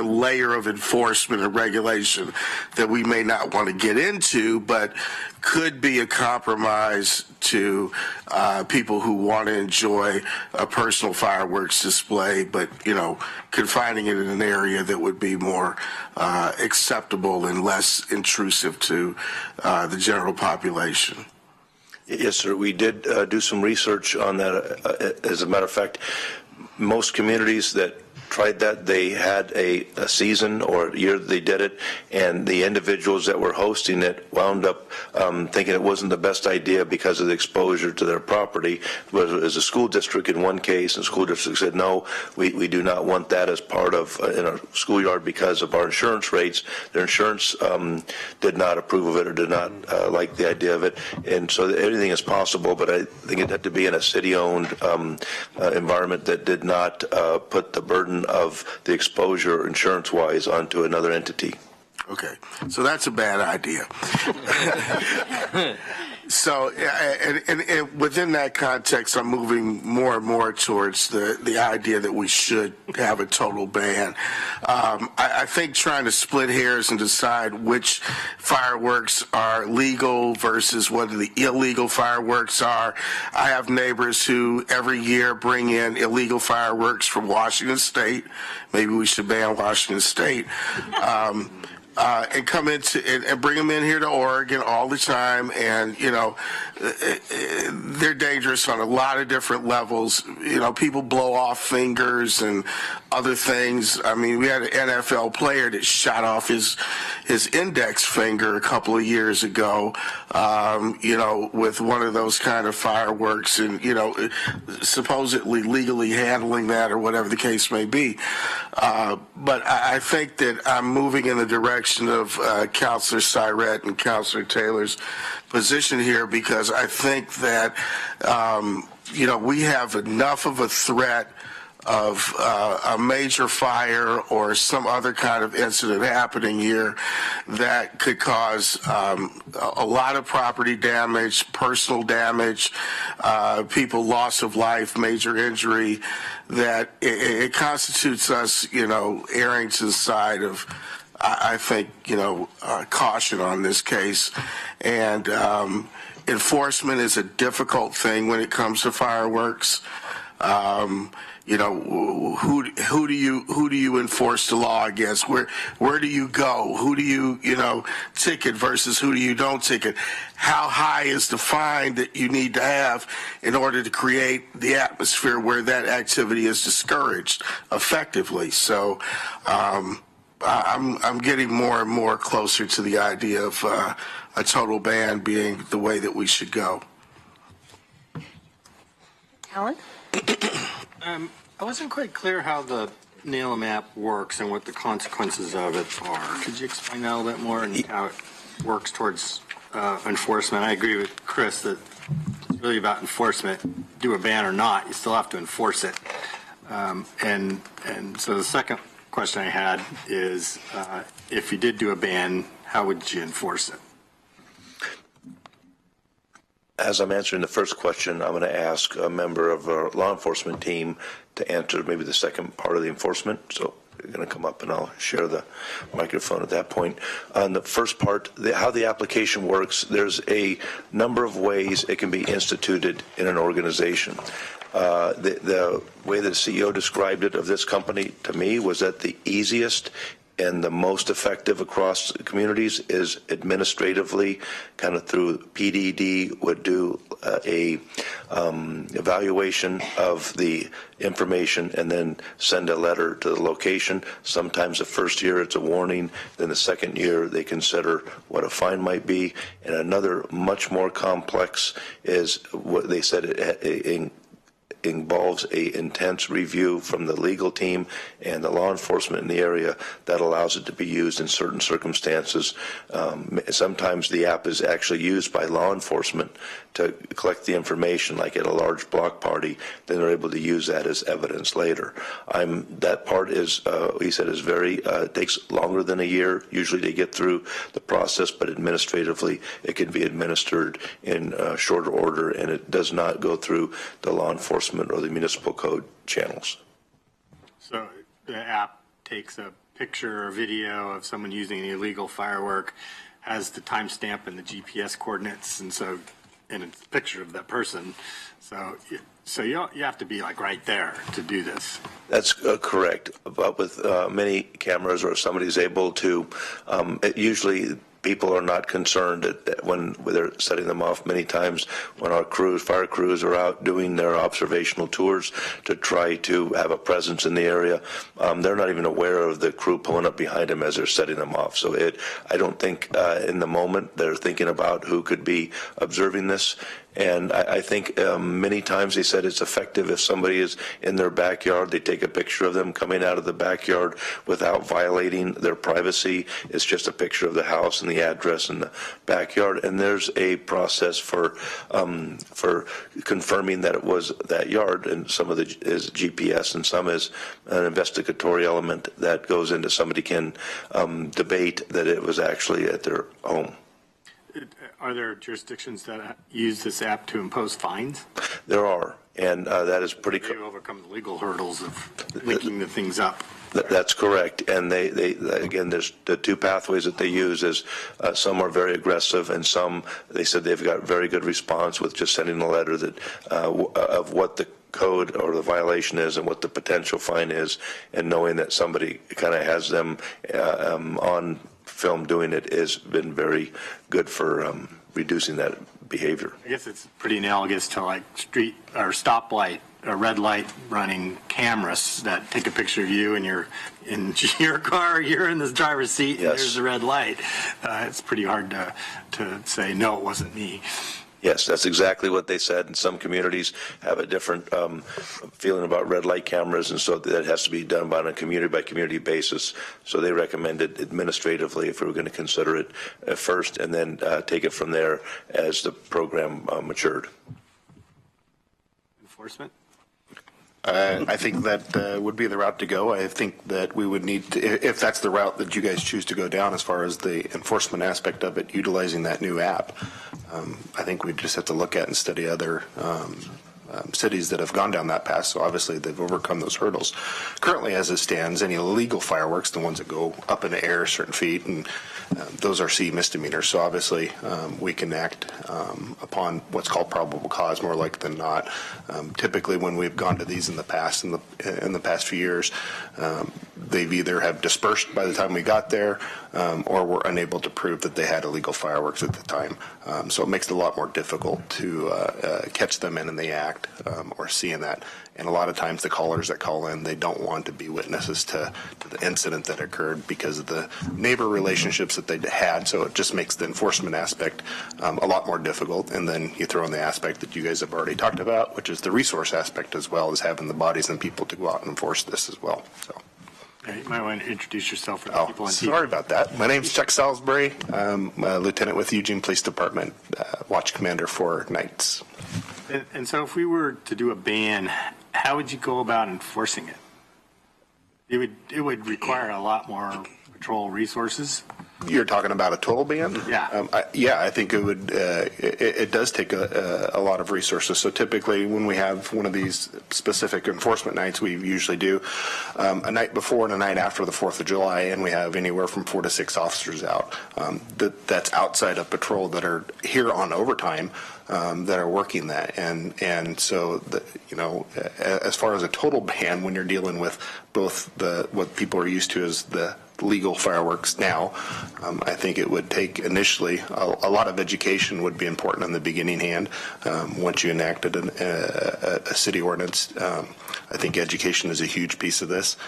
layer of enforcement and regulation that we may not want to get into, but could be a compromise to people who want to enjoy a personal fireworks display, but, confining it in an area that would be more acceptable and less intrusive to the general population. Yes, sir. We did do some research on that. As a matter of fact, most communities that tried that, they had a season or a year that they did it, and the individuals that were hosting it wound up thinking it wasn't the best idea because of the exposure to their property. But as a school district in one case, and the school district said, no, we do not want that as part of in our schoolyard because of our insurance rates. Their insurance did not approve of it or did not like the idea of it. And so everything is possible, but I think it had to be in a city-owned environment that did not put the burden of the exposure insurance-wise onto another entity. Okay, so that's a bad idea. So, and within that context, I'm moving more and more towards the idea that we should have a total ban. I think trying to split hairs and decide which fireworks are legal versus what the illegal fireworks are. I have neighbors who every year bring in illegal fireworks from Washington State. Maybe we should ban Washington State. And come into and bring them in here to Oregon all the time, and they're dangerous on a lot of different levels. People blow off fingers and other things. I mean, we had an NFL player that shot off his index finger a couple of years ago, with one of those kind of fireworks, and supposedly legally handling that or whatever the case may be. But I think that I'm moving in the direction of Councilor Syrett and Councilor Taylor's position here, because I think that we have enough of a threat of a major fire or some other kind of incident happening here that could cause a lot of property damage, personal damage, people loss of life, major injury, that it constitutes us, erring to the side of, I think, caution on this case. And enforcement is a difficult thing when it comes to fireworks. Who do you enforce the law against? Where do you go? Who do you ticket versus who do you don't ticket? How high is the fine that you need to have in order to create the atmosphere where that activity is discouraged effectively? So I'm getting more and more closer to the idea of a total ban being the way that we should go. Alan? I wasn't quite clear how the NAILM app works and what the consequences of it are. Could you explain that a little bit more and how it works towards enforcement? I agree with Chris that it's really about enforcement. Do a ban or not, you still have to enforce it. And so the second question I had is, if you did do a ban, how would you enforce it? As I'm answering the first question, I'm going to ask a member of our law enforcement team to answer maybe the second part of the enforcement. So you're going to come up and I'll share the microphone at that point. On the first part, how the application works, there's a number of ways it can be instituted in an organization. The way that the CEO described it of this company to me was that the easiest and the most effective across communities is administratively, kind of through PDD would do a evaluation of the information and then send a letter to the location. Sometimes the first year it's a warning, then the second year they consider what a fine might be. And another much more complex is what they said it involves a intense review from the legal team and the law enforcement in the area that allows it to be used in certain circumstances. Sometimes the app is actually used by law enforcement to collect the information, like at a large block party. Then they're able to use that as evidence later. That part is, he said, is very, takes longer than a year usually to get through the process, but administratively it can be administered in shorter order, and it does not go through the law enforcement or the municipal code channels. So the app takes a picture or video of someone using an illegal firework, has the timestamp and the GPS coordinates, and it's a picture of that person. So you have to be like right there to do this. That's correct. But with many cameras, or somebody's able to, usually people are not concerned when they're setting them off. Many times when our fire crews are out doing their observational tours to try to have a presence in the area, they're not even aware of the crew pulling up behind them as they're setting them off. So I don't think in the moment they're thinking about who could be observing this. And I think many times they said it's effective if somebody is in their backyard, they take a picture of them coming out of the backyard without violating their privacy. It's just a picture of the house and the address in the backyard. And there's a process for confirming that it was that yard, and some of it is GPS and some is an investigatory element that goes into somebody can debate that it was actually at their home. Are there jurisdictions that use this app to impose fines? There are, and that is pretty. They overcome the legal hurdles of linking the things up. That's correct. And they again, there's the two pathways that they use is some are very aggressive and some, they said they've got very good response with just sending a letter that of what the code or the violation is and what the potential fine is, and knowing that somebody kind of has them on film doing it has been very good for reducing that behavior. I guess it's pretty analogous to like street or stoplight or red light running cameras that take a picture of you and you're in your car, you're in the driver's seat, and there's the red light. It's pretty hard to say, no, it wasn't me. Yes, that's exactly what they said. And some communities have a different feeling about red light cameras, and so that has to be done on a community-by-community basis. So they recommended administratively if we were going to consider it first, and then take it from there as the program matured. Enforcement? I think that would be the route to go. I think that we would need to, if that's the route that you guys choose to go down as far as the enforcement aspect of it, utilizing that new app, I think we just have to look at and study other cities that have gone down that path. So obviously they've overcome those hurdles. Currently, as it stands, any illegal fireworks, the ones that go up in the air certain feet, and those are C misdemeanors. So obviously we can act upon what's called probable cause more likely than not. Typically, when we've gone to these in the past, in the past few years, they've either have dispersed by the time we got there, or were unable to prove that they had illegal fireworks at the time. So it makes it a lot more difficult to catch them in the act. Or seeing that. And a lot of times the callers that call in, they don't want to be witnesses to the incident that occurred because of the neighbor relationships that they had. So it just makes the enforcement aspect a lot more difficult. And then you throw in the aspect that you guys have already talked about, which is the resource aspect as well as having the bodies and people to go out and enforce this as well. So. You might want to introduce yourself for the people on TV. Sorry about that. My name's Chuck Salisbury. I'm a lieutenant with Eugene Police Department, watch commander for nights. And so if we were to do a ban, how would you go about enforcing it? It would require a lot more patrol resources. You're talking about a total ban? Yeah. I think it would. It does take a lot of resources. So typically, when we have one of these specific enforcement nights, we usually do a night before and a night after the 4th of July, and we have anywhere from 4 to 6 officers out. That's outside of patrol that are here on overtime. That are working that, and so as far as a total ban, when you're dealing with both what people are used to as the legal fireworks now, I think it would take initially a lot of education would be important in the beginning hand. Once you enacted a city ordinance, I think education is a huge piece of this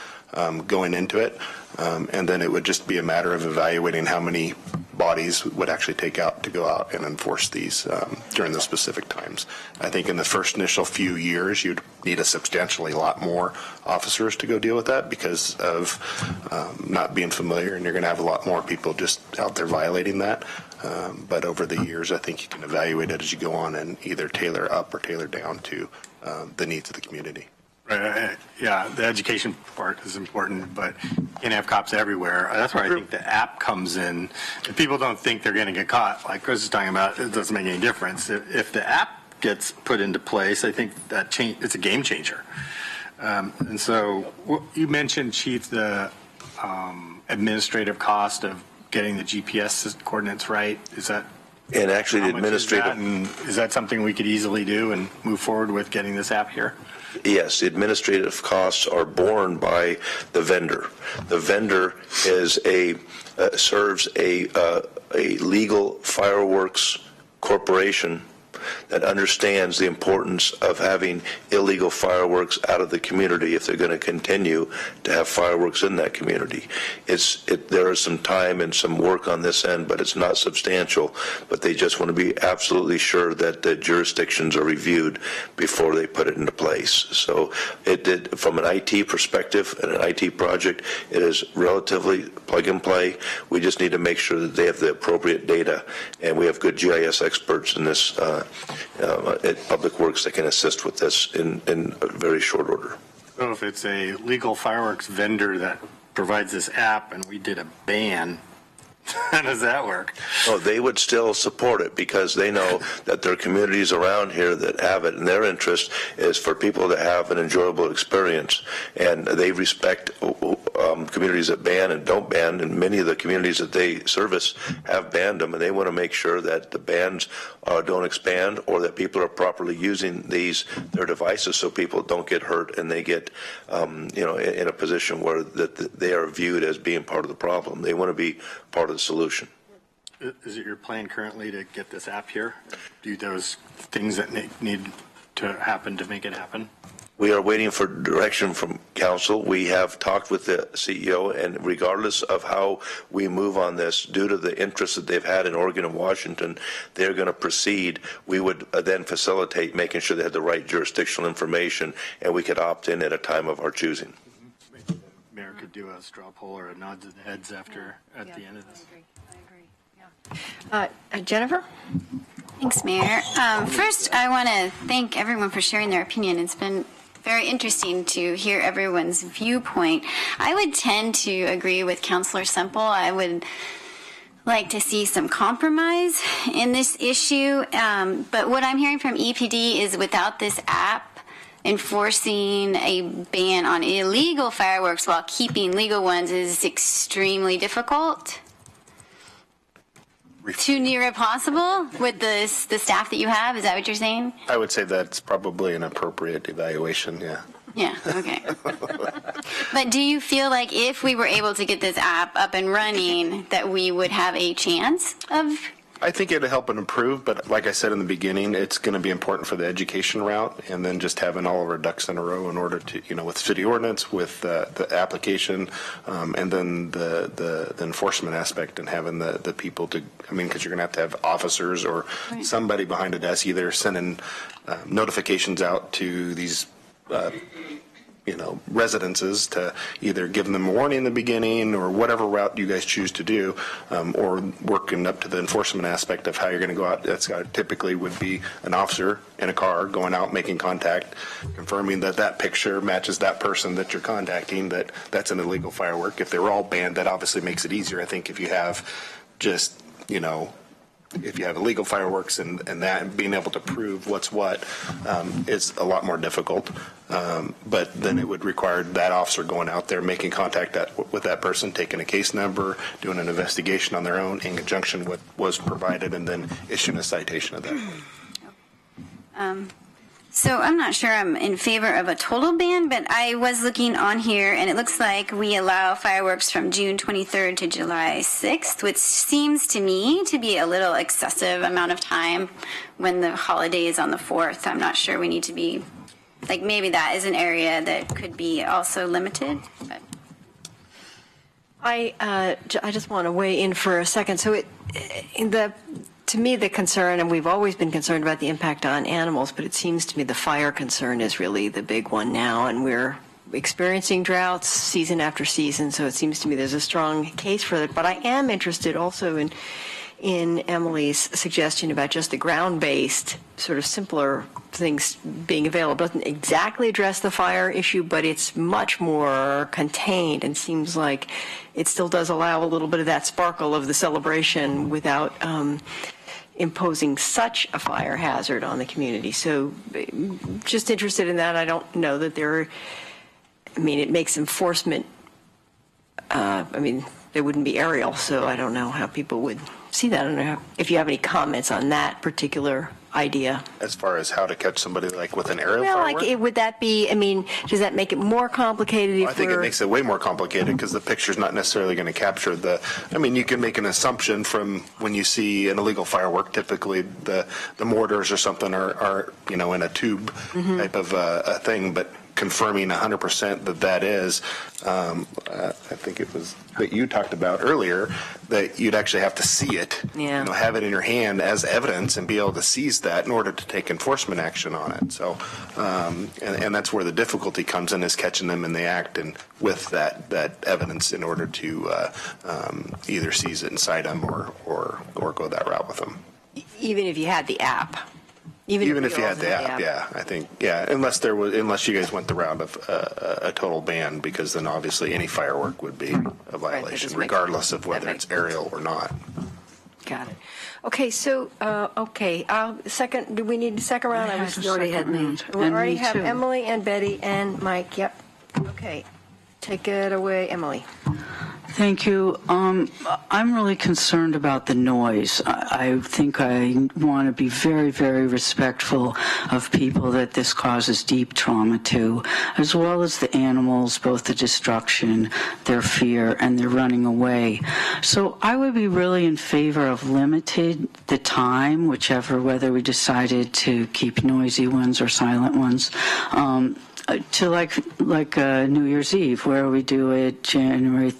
going into it, and then it would just be a matter of evaluating how many bodies would actually take out to go out and enforce these during the specific times. I think in the first initial few years, you'd need a substantially lot more officers to go deal with that because of not being familiar, and you're going to have a lot more people just out there violating that. But over the years, I think you can evaluate it as you go on and either tailor up or tailor down to the needs of the community. Right. Yeah, the education part is important, but you can't have cops everywhere. That's where I think the app comes in. If people don't think they're going to get caught, like Chris is talking about, it doesn't make any difference. If the app gets put into place, I think that it's a game changer. And so you mentioned, Chief, the administrative cost of getting the GPS coordinates right. Is that? And actually, the administrative. Is that something we could easily do and move forward with getting this app here? Yes, the administrative costs are borne by the vendor. The vendor is serves a legal fireworks corporation that understands the importance of having illegal fireworks out of the community if they're going to continue to have fireworks in that community. There is some time and some work on this end, but it's not substantial. But they just want to be absolutely sure that the jurisdictions are reviewed before they put it into place. So from an IT perspective and an IT project, it is relatively plug and play. We just need to make sure that they have the appropriate data, and we have good GIS experts in this at Public Works that can assist with this in a very short order. So if it's a legal fireworks vendor that provides this app and we did a ban, How does that work? No, they would still support it because they know that there are communities around here that have it, and their interest is for people to have an enjoyable experience. And they respect communities that ban and don't ban, and many of the communities that they service have banned them, and they want to make sure that the bans don't expand or that people are properly using their devices so people don't get hurt and they get in a position where that they are viewed as being part of the problem. They want to be part of the solution. Is it your plan currently to get this app here? Do those things that need to happen to make it happen? We are waiting for direction from council. We have talked with the CEO, and regardless of how we move on this, due to the interest that they've had in Oregon and Washington, they're going to proceed. We would then facilitate making sure they had the right jurisdictional information, and we could opt in at a time of our choosing. Mayor could do a straw poll or a nod to the heads at the end of this. I agree. Jennifer? Thanks, Mayor. First, I want to thank everyone for sharing their opinion. It's been very interesting to hear everyone's viewpoint. I would tend to agree with Councilor Semple. I would like to see some compromise in this issue. But what I'm hearing from EPD is without this app, enforcing a ban on illegal fireworks while keeping legal ones is extremely difficult. Too near impossible with the staff that you have? Is that what you're saying? I would say that's probably an appropriate evaluation, yeah. Yeah, okay. But do you feel like if we were able to get this app up and running, that we would have a chance of? I think it'll help and improve, but like I said in the beginning, it's going to be important for the education route, and then just having all of our ducks in a row in order to, with city ordinance, with the application, and then the enforcement aspect, and having the people to, because you're going to have officers or somebody behind a desk either sending notifications out to these residences to either give them a warning in the beginning or whatever route you guys choose to do, or working up to the enforcement aspect of how you're going to go out. That's typically would be an officer in a car going out, making contact, confirming that picture matches that person that you're contacting, that's an illegal firework. If they were all banned, that obviously makes it easier. I think if you have just, if you have illegal fireworks and that and being able to prove what's what is a lot more difficult. But then it would require that officer going out there, making contact with that person, taking a case number, doing an investigation on their own in conjunction with what was provided, and then issuing a citation of that. So I'm not sure I'm in favor of a total ban, but I was looking on here, and it looks like we allow fireworks from June 23rd to July 6th, which seems to me to be a little excessive amount of time when the holiday is on the 4th. I'm not sure we need to be, maybe that is an area that could be also limited. But. I just want to weigh in for a second. So to me, the concern, and we've always been concerned about the impact on animals, but it seems to me the fire concern is really the big one now, and we're experiencing droughts season after season, so it seems to me there's a strong case for it. But I am interested also in Emily's suggestion about just the ground-based, sort of simpler things being available. It doesn't exactly address the fire issue, but it's much more contained and seems like it still does allow a little bit of that sparkle of the celebration without imposing such a fire hazard on the community. So just interested in that. I don't know that it makes enforcement, there wouldn't be aerial, so I don't know how people would see that. I don't know if you have any comments on that particular idea. As far as how to catch somebody with an aerial firework? Would that be, does that make it more complicated? I think it makes it way more complicated because the picture's not necessarily going to capture you can make an assumption from when you see an illegal firework, typically the mortars or something are in a tube type of a thing, but confirming 100% that is, I think it was that you talked about earlier, that you'd actually have to see it, have it in your hand as evidence and be able to seize that in order to take enforcement action on it. So, and that's where the difficulty comes in, is catching them in the act and with that evidence in order to either seize it and cite them or go that route with them. Even if you had the app. Even if you had the app, yeah, I think, yeah, unless you guys went the route of a total ban, because then obviously any firework would be a violation, regardless of whether it's aerial or not. Got it. Okay, so, second, do we need a second round? You already had me. We And already me have too. Emily and Betty and Mike, yep. Okay, take it away, Emily. Thank you. I'm really concerned about the noise. I think I want to be very, very respectful of people that this causes deep trauma to, as well as the animals, both the destruction, their fear, and their running away. So I would be really in favor of limited the time, whether we decided to keep noisy ones or silent ones, to like New Year's Eve, where we do it December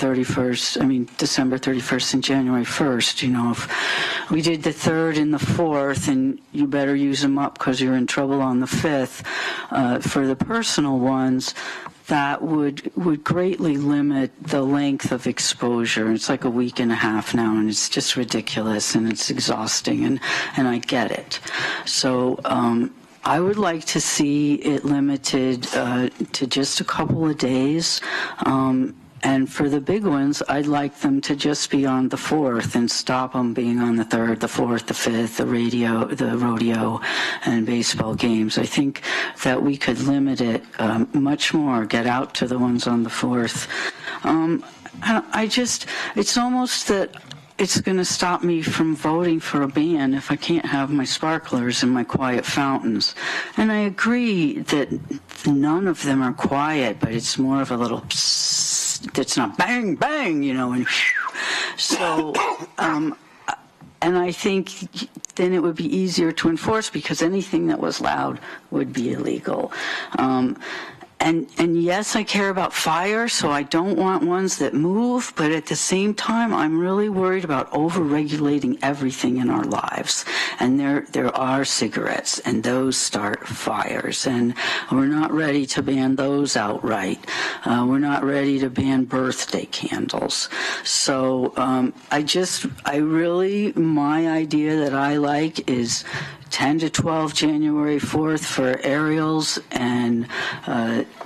31st and January 1st. You know, if we did the 3rd and the 4th, and you better use them up because you're in trouble on the 5th, for the personal ones, that would greatly limit the length of exposure. It's like a week and a half now, and it's just ridiculous, and it's exhausting, and I get it. So, I would like to see it limited to just a couple of days. And for the big ones, I'd like them to just be on the 4th and stop them being on the 3rd, the 4th, the 5th, the rodeo, and baseball games. I think that we could limit it much more, get out to the ones on the 4th. It's almost that it's going to stop me from voting for a ban if I can't have my sparklers and my quiet fountains. And I agree that none of them are quiet, but it's more of a little psst. It's not bang, bang, you know, and so, and I think then it would be easier to enforce because anything that was loud would be illegal. And yes, I care about fire, so I don't want ones that move, but at the same time, I'm really worried about over-regulating everything in our lives. And there are cigarettes, and those start fires, and we're not ready to ban those outright. We're not ready to ban birthday candles. So my idea that I like is 10 to 12 January 4th for aerials, and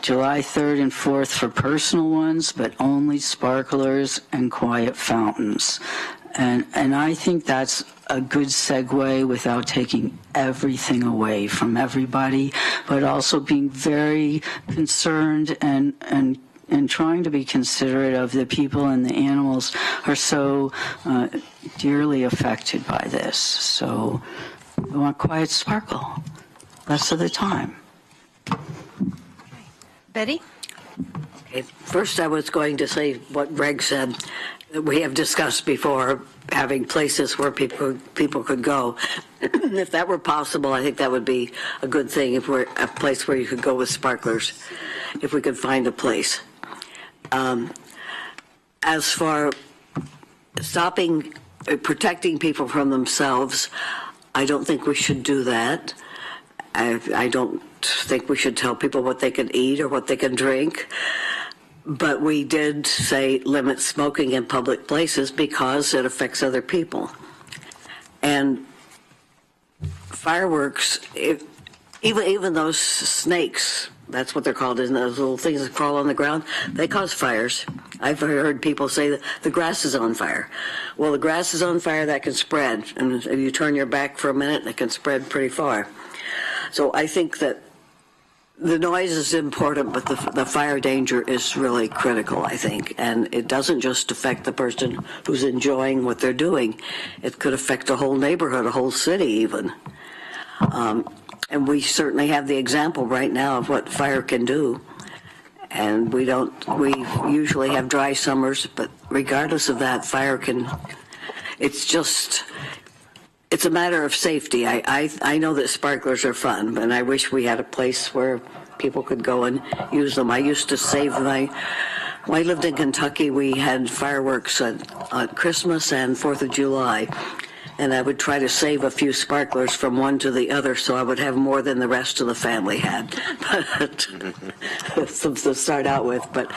July 3rd and 4th for personal ones, but only sparklers and quiet fountains. And I think that's a good segue without taking everything away from everybody, but also being very concerned and trying to be considerate of the people and the animals who are so dearly affected by this. So we want quiet sparkle, less of the time. Betty? Okay. First, I was going to say what Greg said. We have discussed before having places where people could go. If that were possible, I think that would be a good thing, if we're a place where you could go with sparklers, if we could find a place. As for protecting people from themselves, I don't think we should do that. I don't think we should tell people what they can eat or what they can drink. But we did say limit smoking in public places because it affects other people. And fireworks, even those snakes, that's what they're called, isn't it? Those little things that crawl on the ground, they cause fires. I've heard people say that the grass is on fire. Well, the grass is on fire, that can spread. And if you turn your back for a minute, it can spread pretty far. So I think that the noise is important, but the fire danger is really critical, I think. And it doesn't just affect the person who's enjoying what they're doing. It could affect a whole neighborhood, a whole city even. And we certainly have the example right now of what fire can do. And we usually have dry summers, but regardless of that, fire can, it's a matter of safety. I know that sparklers are fun, and I wish we had a place where people could go and use them. I used to save when I lived in Kentucky, we had fireworks on Christmas and 4th of July. And I would try to save a few sparklers from one to the other so I would have more than the rest of the family had to start out with. But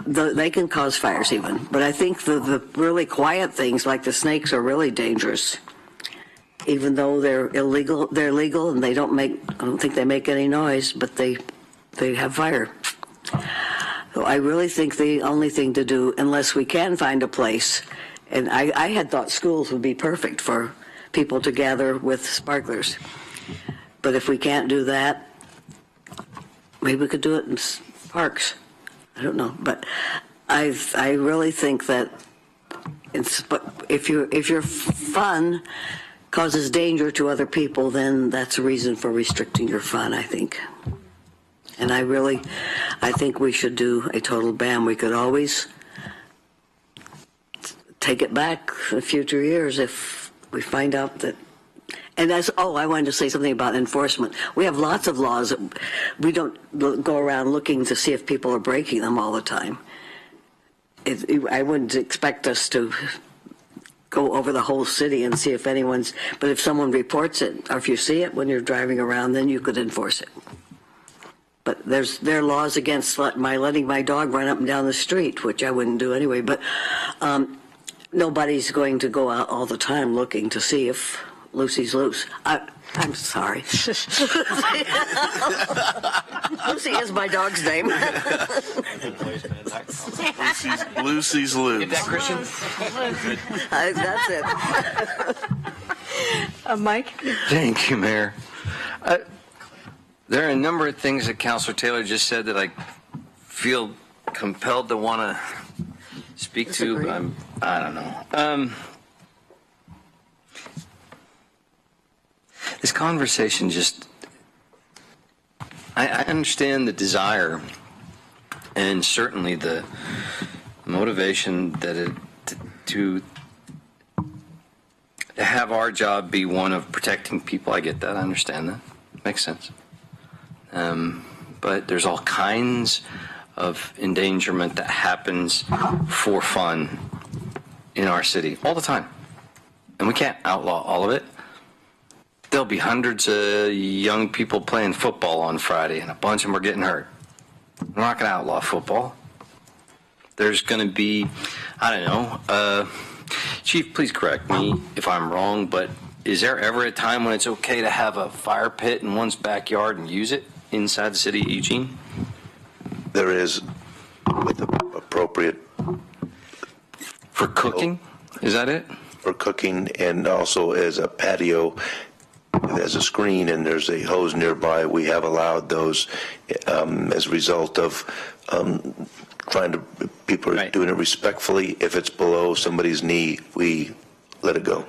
they can cause fires even. But I think the really quiet things like the snakes are really dangerous. even though they're legal and I don't think they make any noise, but they have fire. So I really think the only thing to do, unless we can find a place, and I had thought schools would be perfect for people to gather with sparklers. But if we can't do that, maybe we could do it in parks. I don't know, but I really think that if your fun causes danger to other people, then that's a reason for restricting your fun, I think. And I think we should do a total ban. We could always take it back in future years if we find out that. And I wanted to say something about enforcement. We have lots of laws that we don't go around looking to see if people are breaking them all the time. I wouldn't expect us to go over the whole city and see if but if someone reports it, or if you see it when you're driving around, then you could enforce it. But there are laws against letting my dog run up and down the street, which I wouldn't do anyway. But nobody's going to go out all the time looking to see if Lucy's loose. I'm sorry. Lucy is my dog's name. Lucy's loose. Is that Christian? That's it. Mike? Thank you, Mayor. There are a number of things that Councilor Taylor just said that I feel compelled to want to speak to. I don't know. This conversation I understand the desire and certainly the motivation that to have our job be one of protecting people. I get that. I understand that. Makes sense. But there's all kinds of endangerment that happens for fun in our city all the time. And we can't outlaw all of it. There'll be hundreds of young people playing football on Friday, and a bunch of them are getting hurt. We're not going to outlaw football. There's going to be, I don't know, Chief, please correct me if I'm wrong, but is there ever a time when it's okay to have a fire pit in one's backyard and use it inside the city of Eugene? There is, with the appropriate. For cooking? Is that it? For cooking, and also as a patio, as a screen, and there's a hose nearby. We have allowed those as a result of people are doing it respectfully. If it's below somebody's knee, we let it go.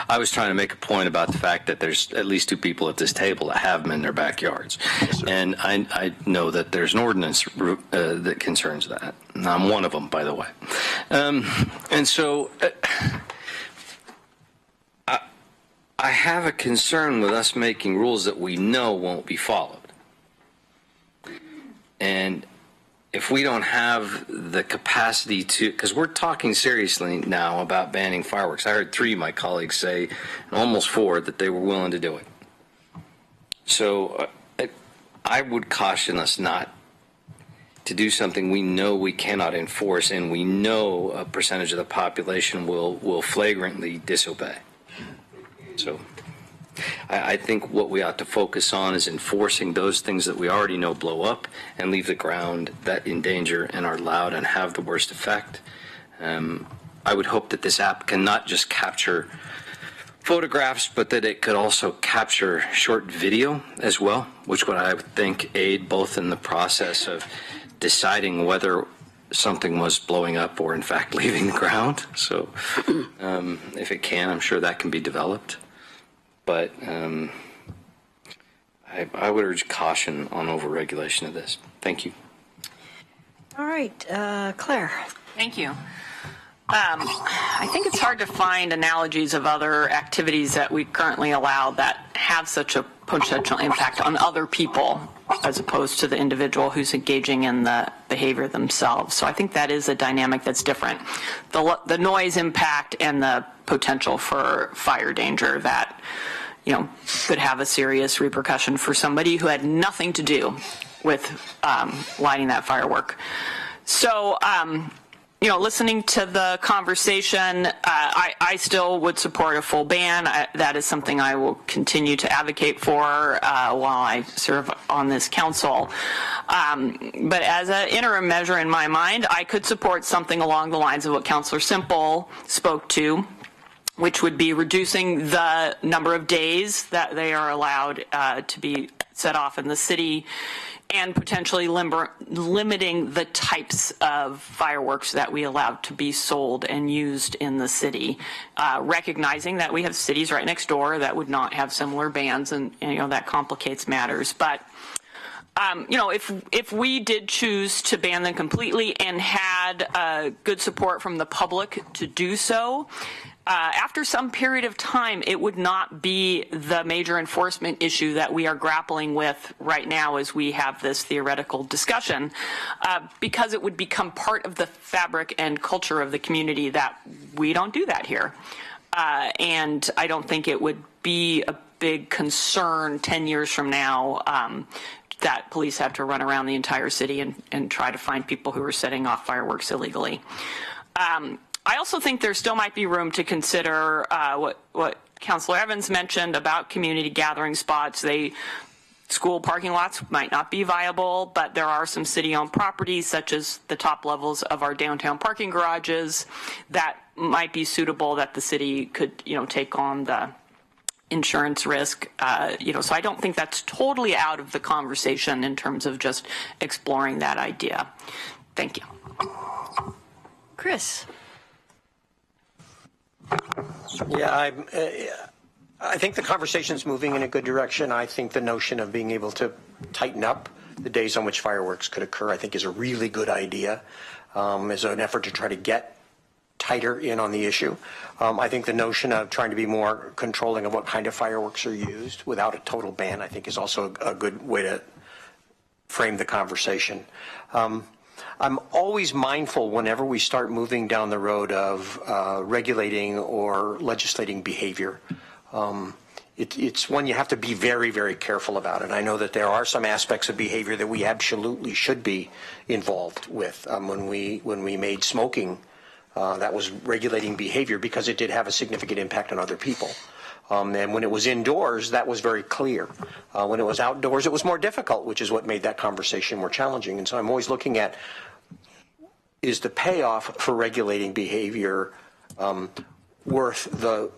I was trying to make a point about the fact that there's at least two people at this table that have them in their backyards. Yes, and I know that there's an ordinance that concerns that. And I'm one of them, by the way. And so I have a concern with us making rules that we know won't be followed. And if we don't have the capacity to, because we're talking seriously now about banning fireworks. I heard 3 of my colleagues say, and almost 4, that they were willing to do it. So I would caution us not to do something we know we cannot enforce, and we know a percentage of the population will flagrantly disobey. So I think what we ought to focus on is enforcing those things that we already know blow up and leave the ground that endanger and are loud and have the worst effect. I would hope that this app can not just capture photographs, but that it could also capture short video as well, which would, I would think, aid both in the process of deciding whether something was blowing up or in fact leaving the ground. So if it can, I'm sure that can be developed. But I would urge caution on overregulation of this. Thank you. All right, Claire. Thank you. I think it's hard to find analogies of other activities that we currently allow that have such a potential impact on other people as opposed to the individual who's engaging in the behavior themselves. So I think that is a dynamic that's different. The noise impact and the potential for fire danger that, could have a serious repercussion for somebody who had nothing to do with lighting that firework. So listening to the conversation, I still would support a full ban. That is something I will continue to advocate for while I serve on this council. But as an interim measure in my mind, I could support something along the lines of what Councilor Simple spoke to, which would be reducing the number of days that they are allowed to be set off in the city, and potentially limiting the types of fireworks that we allow to be sold and used in the city, recognizing that we have cities right next door that would not have similar bans, and that complicates matters. But if we did choose to ban them completely and had good support from the public to do so, after some period of time, it would not be the major enforcement issue that we are grappling with right now as we have this theoretical discussion, because it would become part of the fabric and culture of the community that we don't do that here. And I don't think it would be a big concern 10 years from now that police have to run around the entire city and try to find people who are setting off fireworks illegally. I also think there still might be room to consider what Councilor Evans mentioned about community gathering spots. School parking lots might not be viable, but there are some city-owned properties, such as the top levels of our downtown parking garages, that might be suitable that the city could, take on the insurance risk. So I don't think that's totally out of the conversation in terms of just exploring that idea. Thank you. Chris. Yeah, I think the conversation's moving in a good direction. I think the notion of being able to tighten up the days on which fireworks could occur, I think, is a really good idea as an effort to try to get tighter in on the issue. I think the notion of trying to be more controlling of what kind of fireworks are used without a total ban, I think, is also a good way to frame the conversation. I'm always mindful whenever we start moving down the road of regulating or legislating behavior. It's one you have to be very, very careful about. And I know that there are some aspects of behavior that we absolutely should be involved with. When we made smoking, that was regulating behavior because it did have a significant impact on other people. And when it was indoors, that was very clear. When it was outdoors, it was more difficult, which is what made that conversation more challenging. And so I'm always looking at, is the payoff for regulating behavior worth the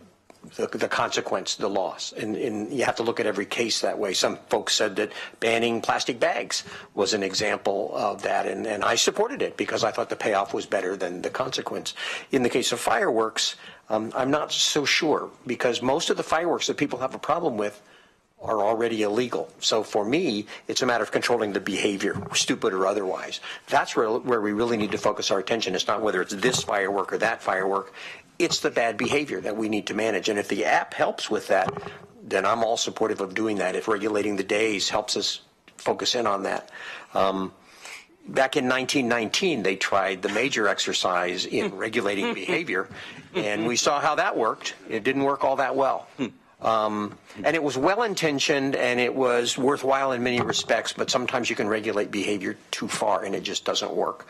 consequence, the loss? And you have to look at every case that way. Some folks said that banning plastic bags was an example of that, and I supported it because I thought the payoff was better than the consequence. In the case of fireworks, I'm not so sure, because most of the fireworks that people have a problem with are already illegal. So for me, it's a matter of controlling the behavior, stupid or otherwise. That's where we really need to focus our attention. It's not whether it's this firework or that firework. It's the bad behavior that we need to manage. And if the app helps with that, then I'm all supportive of doing that. If regulating the days helps us focus in on that. Back in 1919, they tried the major exercise in regulating behavior, and we saw how that worked. It didn't work all that well. And it was well-intentioned, and it was worthwhile in many respects, but sometimes you can regulate behavior too far, and it just doesn't work.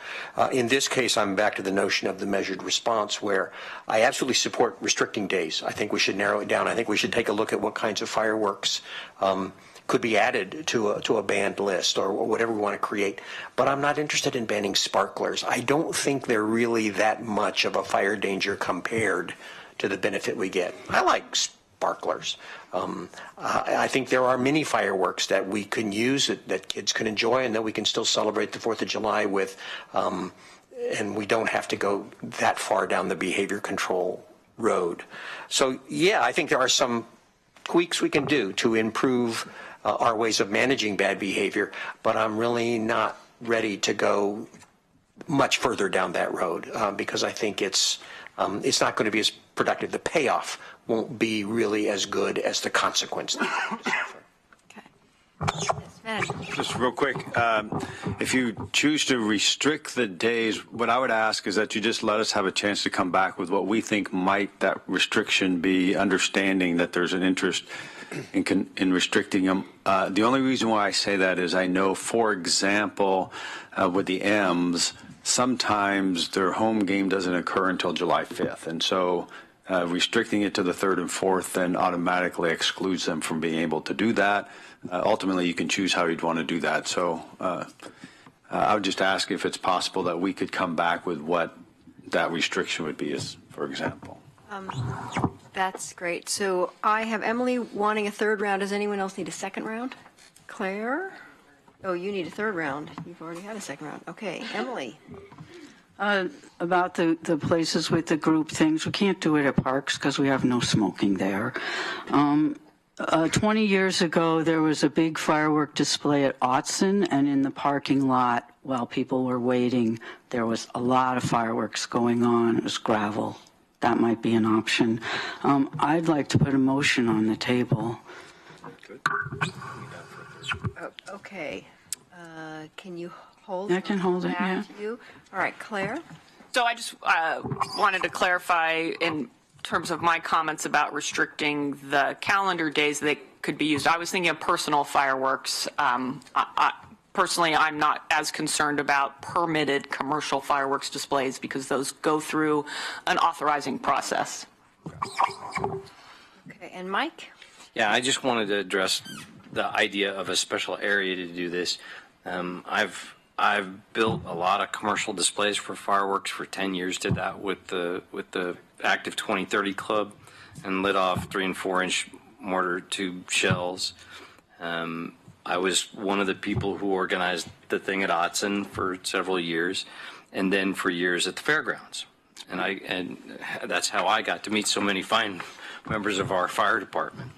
In this case, I'm back to the notion of the measured response, where I absolutely support restricting days. I think we should narrow it down. I think we should take a look at what kinds of fireworks could be added to a banned list, or whatever we want to create. But I'm not interested in banning sparklers. I don't think they're really that much of a fire danger compared to the benefit we get. I like sparklers. I think there are many fireworks that we can use, that kids can enjoy, and that we can still celebrate the 4th of July with, and we don't have to go that far down the behavior control road. So yeah, I think there are some tweaks we can do to improve our ways of managing bad behavior, but I'm really not ready to go much further down that road because I think it's not going to be as productive. The payoff won't be really as good as the consequence. Just real quick, if you choose to restrict the days, what I would ask is that you just let us have a chance to come back with what we think might that restriction be, understanding that there's an interest in restricting them. The only reason why I say that is I know, for example, with the M's, sometimes their home game doesn't occur until July 5th. And so restricting it to the 3rd and 4th then automatically excludes them from being able to do that. Ultimately, you can choose how you'd want to do that. So I would just ask if it's possible that we could come back with what that restriction would be, as for example. That's great. So I have Emily wanting a third round. Does anyone else need a second round? Claire? Oh, you need a third round. You've already had a second round. Okay, Emily. About the places with the group things, we can't do it at parks because we have no smoking there. 20 years ago, there was a big firework display at Autzen, and in the parking lot, while people were waiting, there was a lot of fireworks going on. It was gravel. That might be an option. I'd like to put a motion on the table. Okay. Can you hold? I can hold it, back yeah. to you? All right, Claire? So I just wanted to clarify in terms of my comments about restricting the calendar days that could be used. I was thinking of personal fireworks. Personally, I'm not as concerned about permitted commercial fireworks displays because those go through an authorizing process. Okay, and Mike? Yeah, I just wanted to address the idea of a special area to do this. I've built a lot of commercial displays for fireworks for 10 years. Did that with the Active 2030 Club, and lit off 3 and 4 inch mortar tube shells. I was one of the people who organized the thing at Autzen for several years, and then for years at the fairgrounds. And that's how I got to meet so many fine members of our fire department.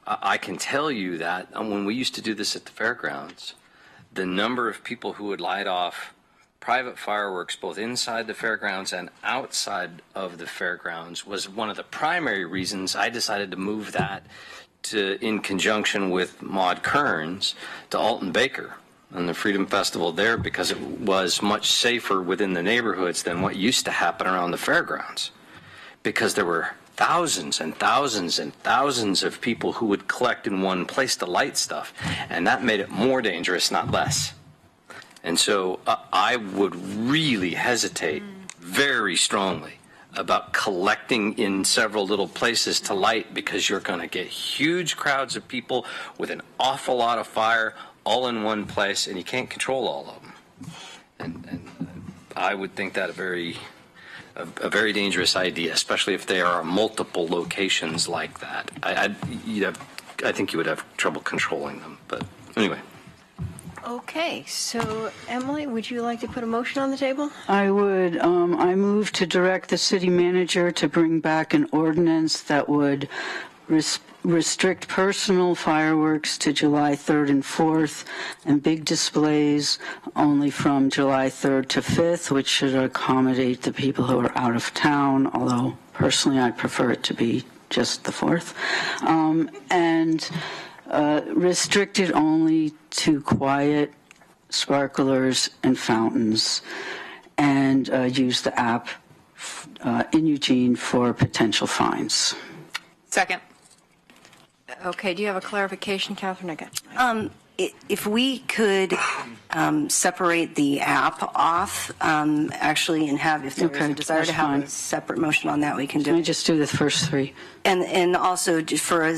I can tell you that when we used to do this at the fairgrounds, the number of people who would light off private fireworks both inside the fairgrounds and outside of the fairgrounds was one of the primary reasons I decided to move that in conjunction with Maud Kearns to Alton Baker and the Freedom Festival there, because it was much safer within the neighborhoods than what used to happen around the fairgrounds, because there were thousands and thousands and thousands of people who would collect in one place to light stuff, and that made it more dangerous, not less. And so I would really hesitate very strongly about collecting in several little places to light, because you're going to get huge crowds of people with an awful lot of fire all in one place, and you can't control all of them. And I would think that a very dangerous idea, especially if there are multiple locations like that. I think you would have trouble controlling them. But anyway. Okay, so Emily, would you like to put a motion on the table? I would. I move to direct the city manager to bring back an ordinance that would restrict personal fireworks to July 3rd and 4th, and big displays only from July 3rd to 5th, which should accommodate the people who are out of town, although personally I'd prefer it to be just the 4th. And restricted only to quiet sparklers and fountains, and use the app in Eugene for potential fines. Second. Okay, do you have a clarification, Catherine? If we could separate the app off, actually, and have, if there's a desire to have a separate motion on that, we can do it. Can I just do the first three? And also, just for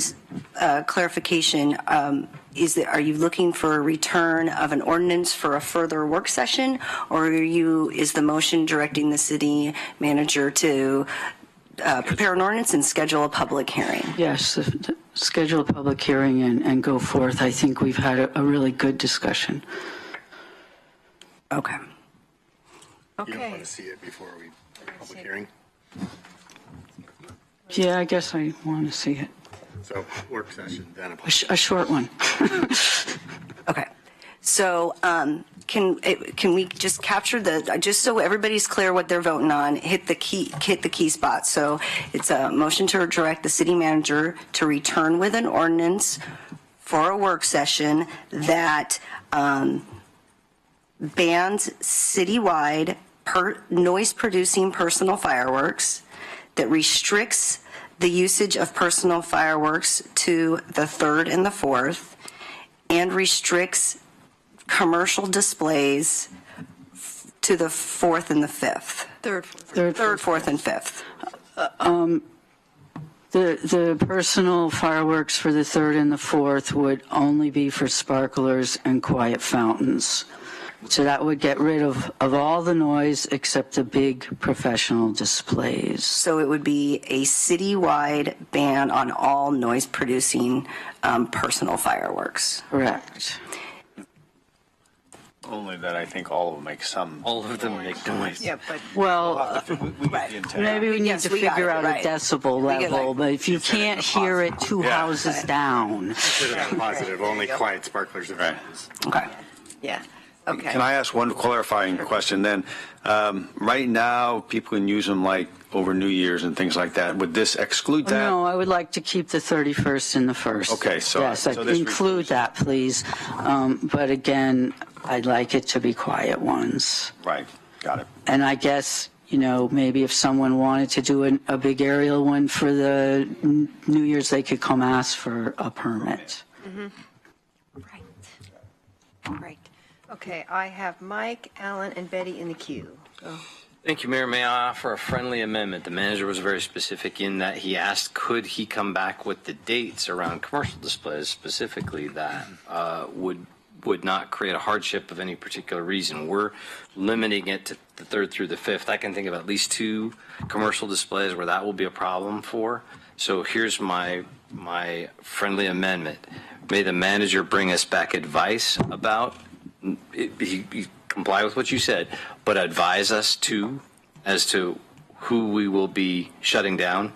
clarification, are you looking for a return of an ordinance for a further work session, or is the motion directing the city manager to prepare an ordinance and schedule a public hearing? Yes, schedule a public hearing and go forth. I think we've had a really good discussion. Okay. Okay. You don't want to see it before we have a public hearing? Yeah, I guess I want to see it. So work session, then A short one. Okay. So can we just capture just so everybody's clear what they're voting on, hit the key spot. So it's a motion to direct the city manager to return with an ordinance for a work session that bans citywide noise-producing personal fireworks, that restricts the usage of personal fireworks to the 3rd and the 4th, and restricts commercial displays to the 4th and the 5th? Third. 4th, and 5th. The personal fireworks for the 3rd and the 4th would only be for sparklers and quiet fountains. So that would get rid of all the noise except the big professional displays. So it would be a citywide ban on all noise-producing personal fireworks. Correct. Only that I think all of them make some. All of them make noise. Yeah, but Well, We get the intent. maybe we need Yes, to we got figure it, out right. a decibel We get level, it. but if you can't hear it two houses down. Instead of positive, only quiet sparklers and Right. fountains. Okay. yeah. Okay. Can I ask one clarifying question then? Right now, people can use them like over New Year's and things like that. Would this exclude that? No, I would like to keep the 31st and the 1st. Okay, so- Yes, so this include that, please. But again, I'd like it to be quiet ones. Right, got it. And I guess, maybe if someone wanted to do a big aerial one for the New Year's, they could come ask for a permit. Right. Right. Okay, I have Mike, Alan, and Betty in the queue. Go. Thank you, Mayor. May I offer a friendly amendment? The manager was very specific in that he asked, could he come back with the dates around commercial displays, specifically that would not create a hardship of any particular reason. We're limiting it to the 3rd through the 5th. I can think of at least 2 commercial displays where that will be a problem for. So here's my friendly amendment. May the manager bring us back advice about he comply with what you said, but advise us as to who we will be shutting down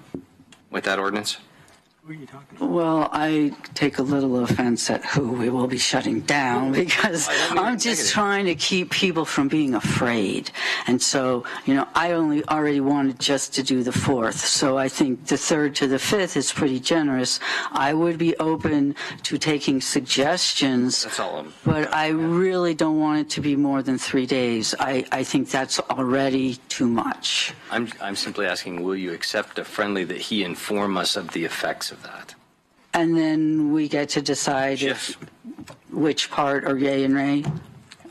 with that ordinance? Well, I take a little offense at who we will be shutting down because I'm just trying to keep people from being afraid. And so, I already wanted just to do the 4th. So I think the 3rd to the 5th is pretty generous. I would be open to taking suggestions, That's all. but I really don't want it to be more than 3 days. I think that's already too much. I'm simply asking, will you accept a friendly that he inform us of the effects of that? And then we get to decide which part are yay and nay.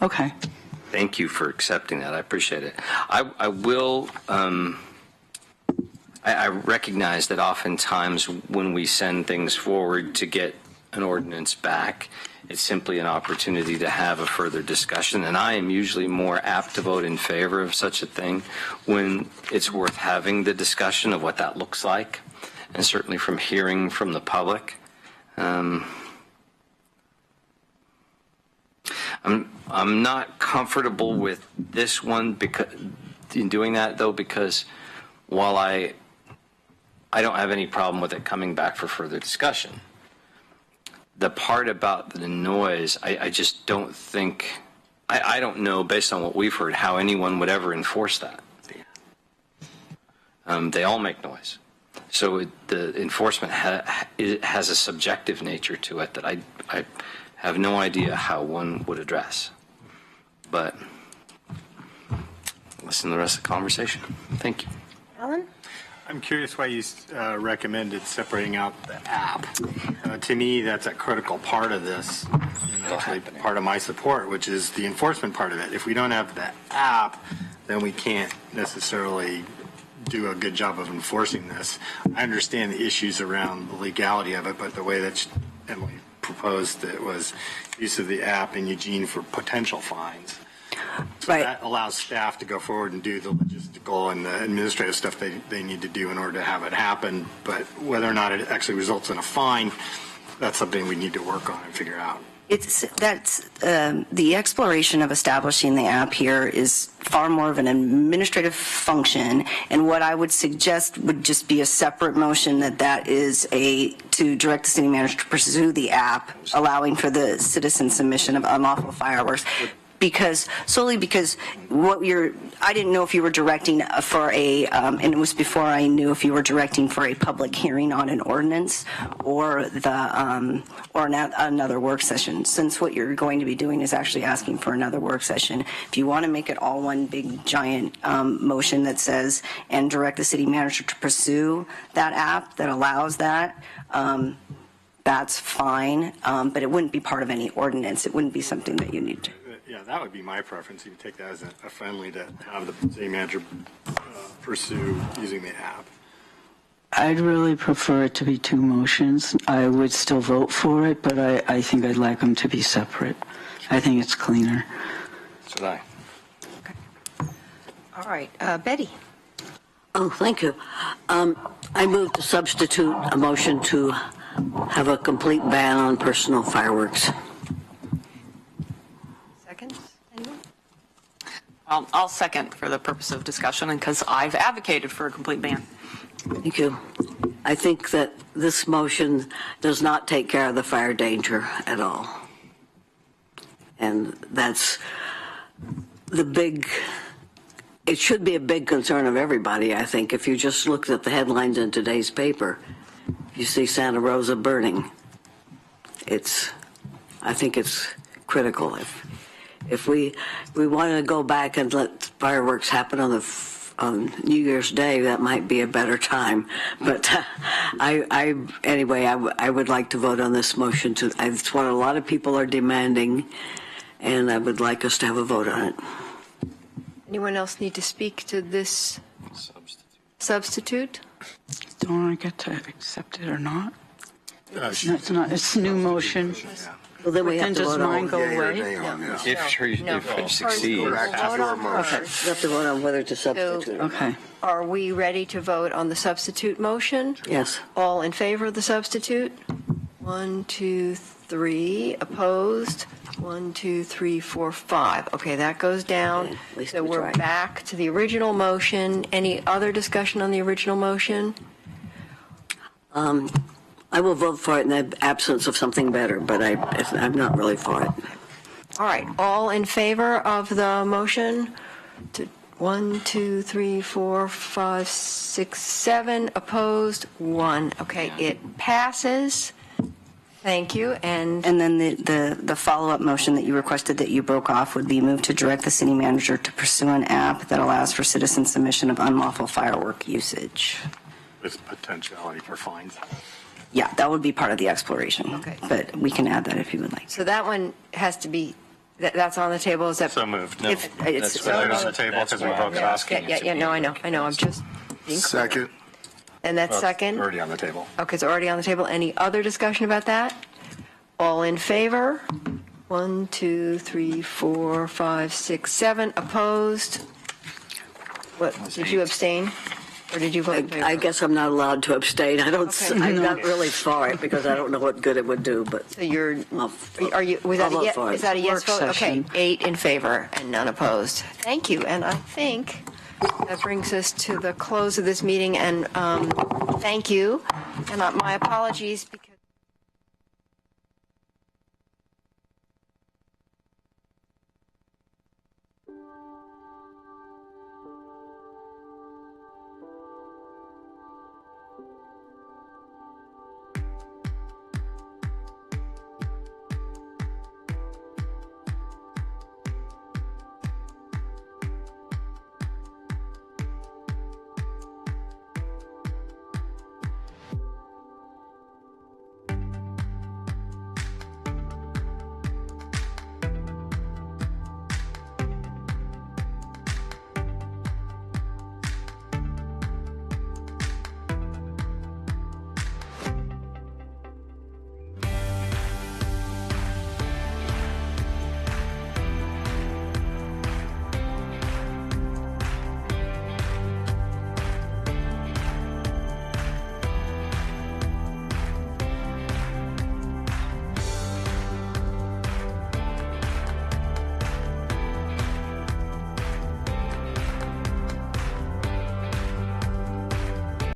Okay. Thank you for accepting that. I appreciate it. I will. I recognize that oftentimes when we send things forward to get an ordinance back, it's simply an opportunity to have a further discussion. And I am usually more apt to vote in favor of such a thing when it's worth having the discussion of what that looks like. And certainly from hearing from the public. I'm not comfortable with this one because in doing that though, because while I don't have any problem with it coming back for further discussion, the part about the noise, I just don't think, I don't know based on what we've heard how anyone would ever enforce that. They all make noise. So the enforcement has a subjective nature to it that I have no idea how one would address. But listen to the rest of the conversation. Thank you. Alan? I'm curious why you recommended separating out the app. To me, that's a critical part of this, and actually part of my support, which is the enforcement part of it. If we don't have the app, then we can't necessarily do a good job of enforcing this. I understand the issues around the legality of it, but the way that Emily proposed it was use of the app in Eugene for potential fines. So Right. that allows staff to go forward and do the logistical and the administrative stuff they need to do in order to have it happen. But whether or not it actually results in a fine, that's something we need to work on and figure out. The exploration of establishing the app here is far more of an administrative function, and what I would suggest would just be a separate motion that is to direct the city manager to pursue the app, allowing for the citizen submission of unlawful fireworks. Solely because I didn't know if you were directing for and it was before I knew if you were directing for a public hearing on an ordinance or another work session. Since what you're going to be doing is actually asking for another work session, if you want to make it all one big giant motion that says and direct the city manager to pursue that app that allows that, that's fine, but it wouldn't be part of any ordinance. It wouldn't be something that you need to. Yeah, that would be my preference. You could take that as a friendly to have the city manager pursue using the app. I'd really prefer it to be two motions. I would still vote for it, but I think I'd like them to be separate. I think it's cleaner. So did I. All right, Betty. Oh, thank you. I move to substitute a motion to have a complete ban on personal fireworks. Second, anyone? I'll second for the purpose of discussion and because I've advocated for a complete ban. Thank you. I think that this motion does not take care of the fire danger at all. And that's it should be a big concern of everybody, I think. If you just looked at the headlines in today's paper, you see Santa Rosa burning. I think it's critical. If we want to go back and let fireworks happen on New Year's Day, that might be a better time. But anyway, I would like to vote on this motion. It's what a lot of people are demanding, and I would like us to have a vote on it. Anyone else need to speak to this substitute? Don't I get to accept it or not? No, it's not. It's a new motion. Well, then we Then have to does vote on mine it. go away? If it succeeds. We have to vote on whether to substitute. Okay. Are we ready to vote on the substitute motion? Yes. All in favor of the substitute? 1, 2, 3. Opposed? 1, 2, 3, 4, 5. Okay, that goes down. Okay, at least So we we're tried. back to the original motion. Any other discussion on the original motion? I will vote for it in the absence of something better, but I'm not really for it. All right, all in favor of the motion? 1, 2, 3, 4, 5, 6, 7. Opposed? 1. Okay, it passes. Thank you. And then the follow-up motion that you requested that you broke off would be moved to direct the city manager to pursue an app that allows for citizen submission of unlawful firework usage. With potentiality for fines. Yeah, that would be part of the exploration. Okay. But we can add that if you would like. so that one has to be, that's on the table. Is that? So moved. No. If- it's That's so what Put it on the moved. table because we why broke it I'm off. Yeah, no, I know. I'm just being clear. Second. And that's second? Already on the table. Okay, it's already on the table. Any other discussion about that? All in favor? 1, 2, 3, 4, 5, 6, 7. Opposed? What, did you abstain? Or did you vote in favor? I guess I'm not allowed to abstain. I'm Okay. not really for it because I don't know what good it would do, but So you're, I'll- are you, was I'll that a vote yes? for it. Is that a yes Work vote? Okay, session. 8 in favor and none opposed. Thank you. And I think that brings us to the close of this meeting and thank you. And my apologies because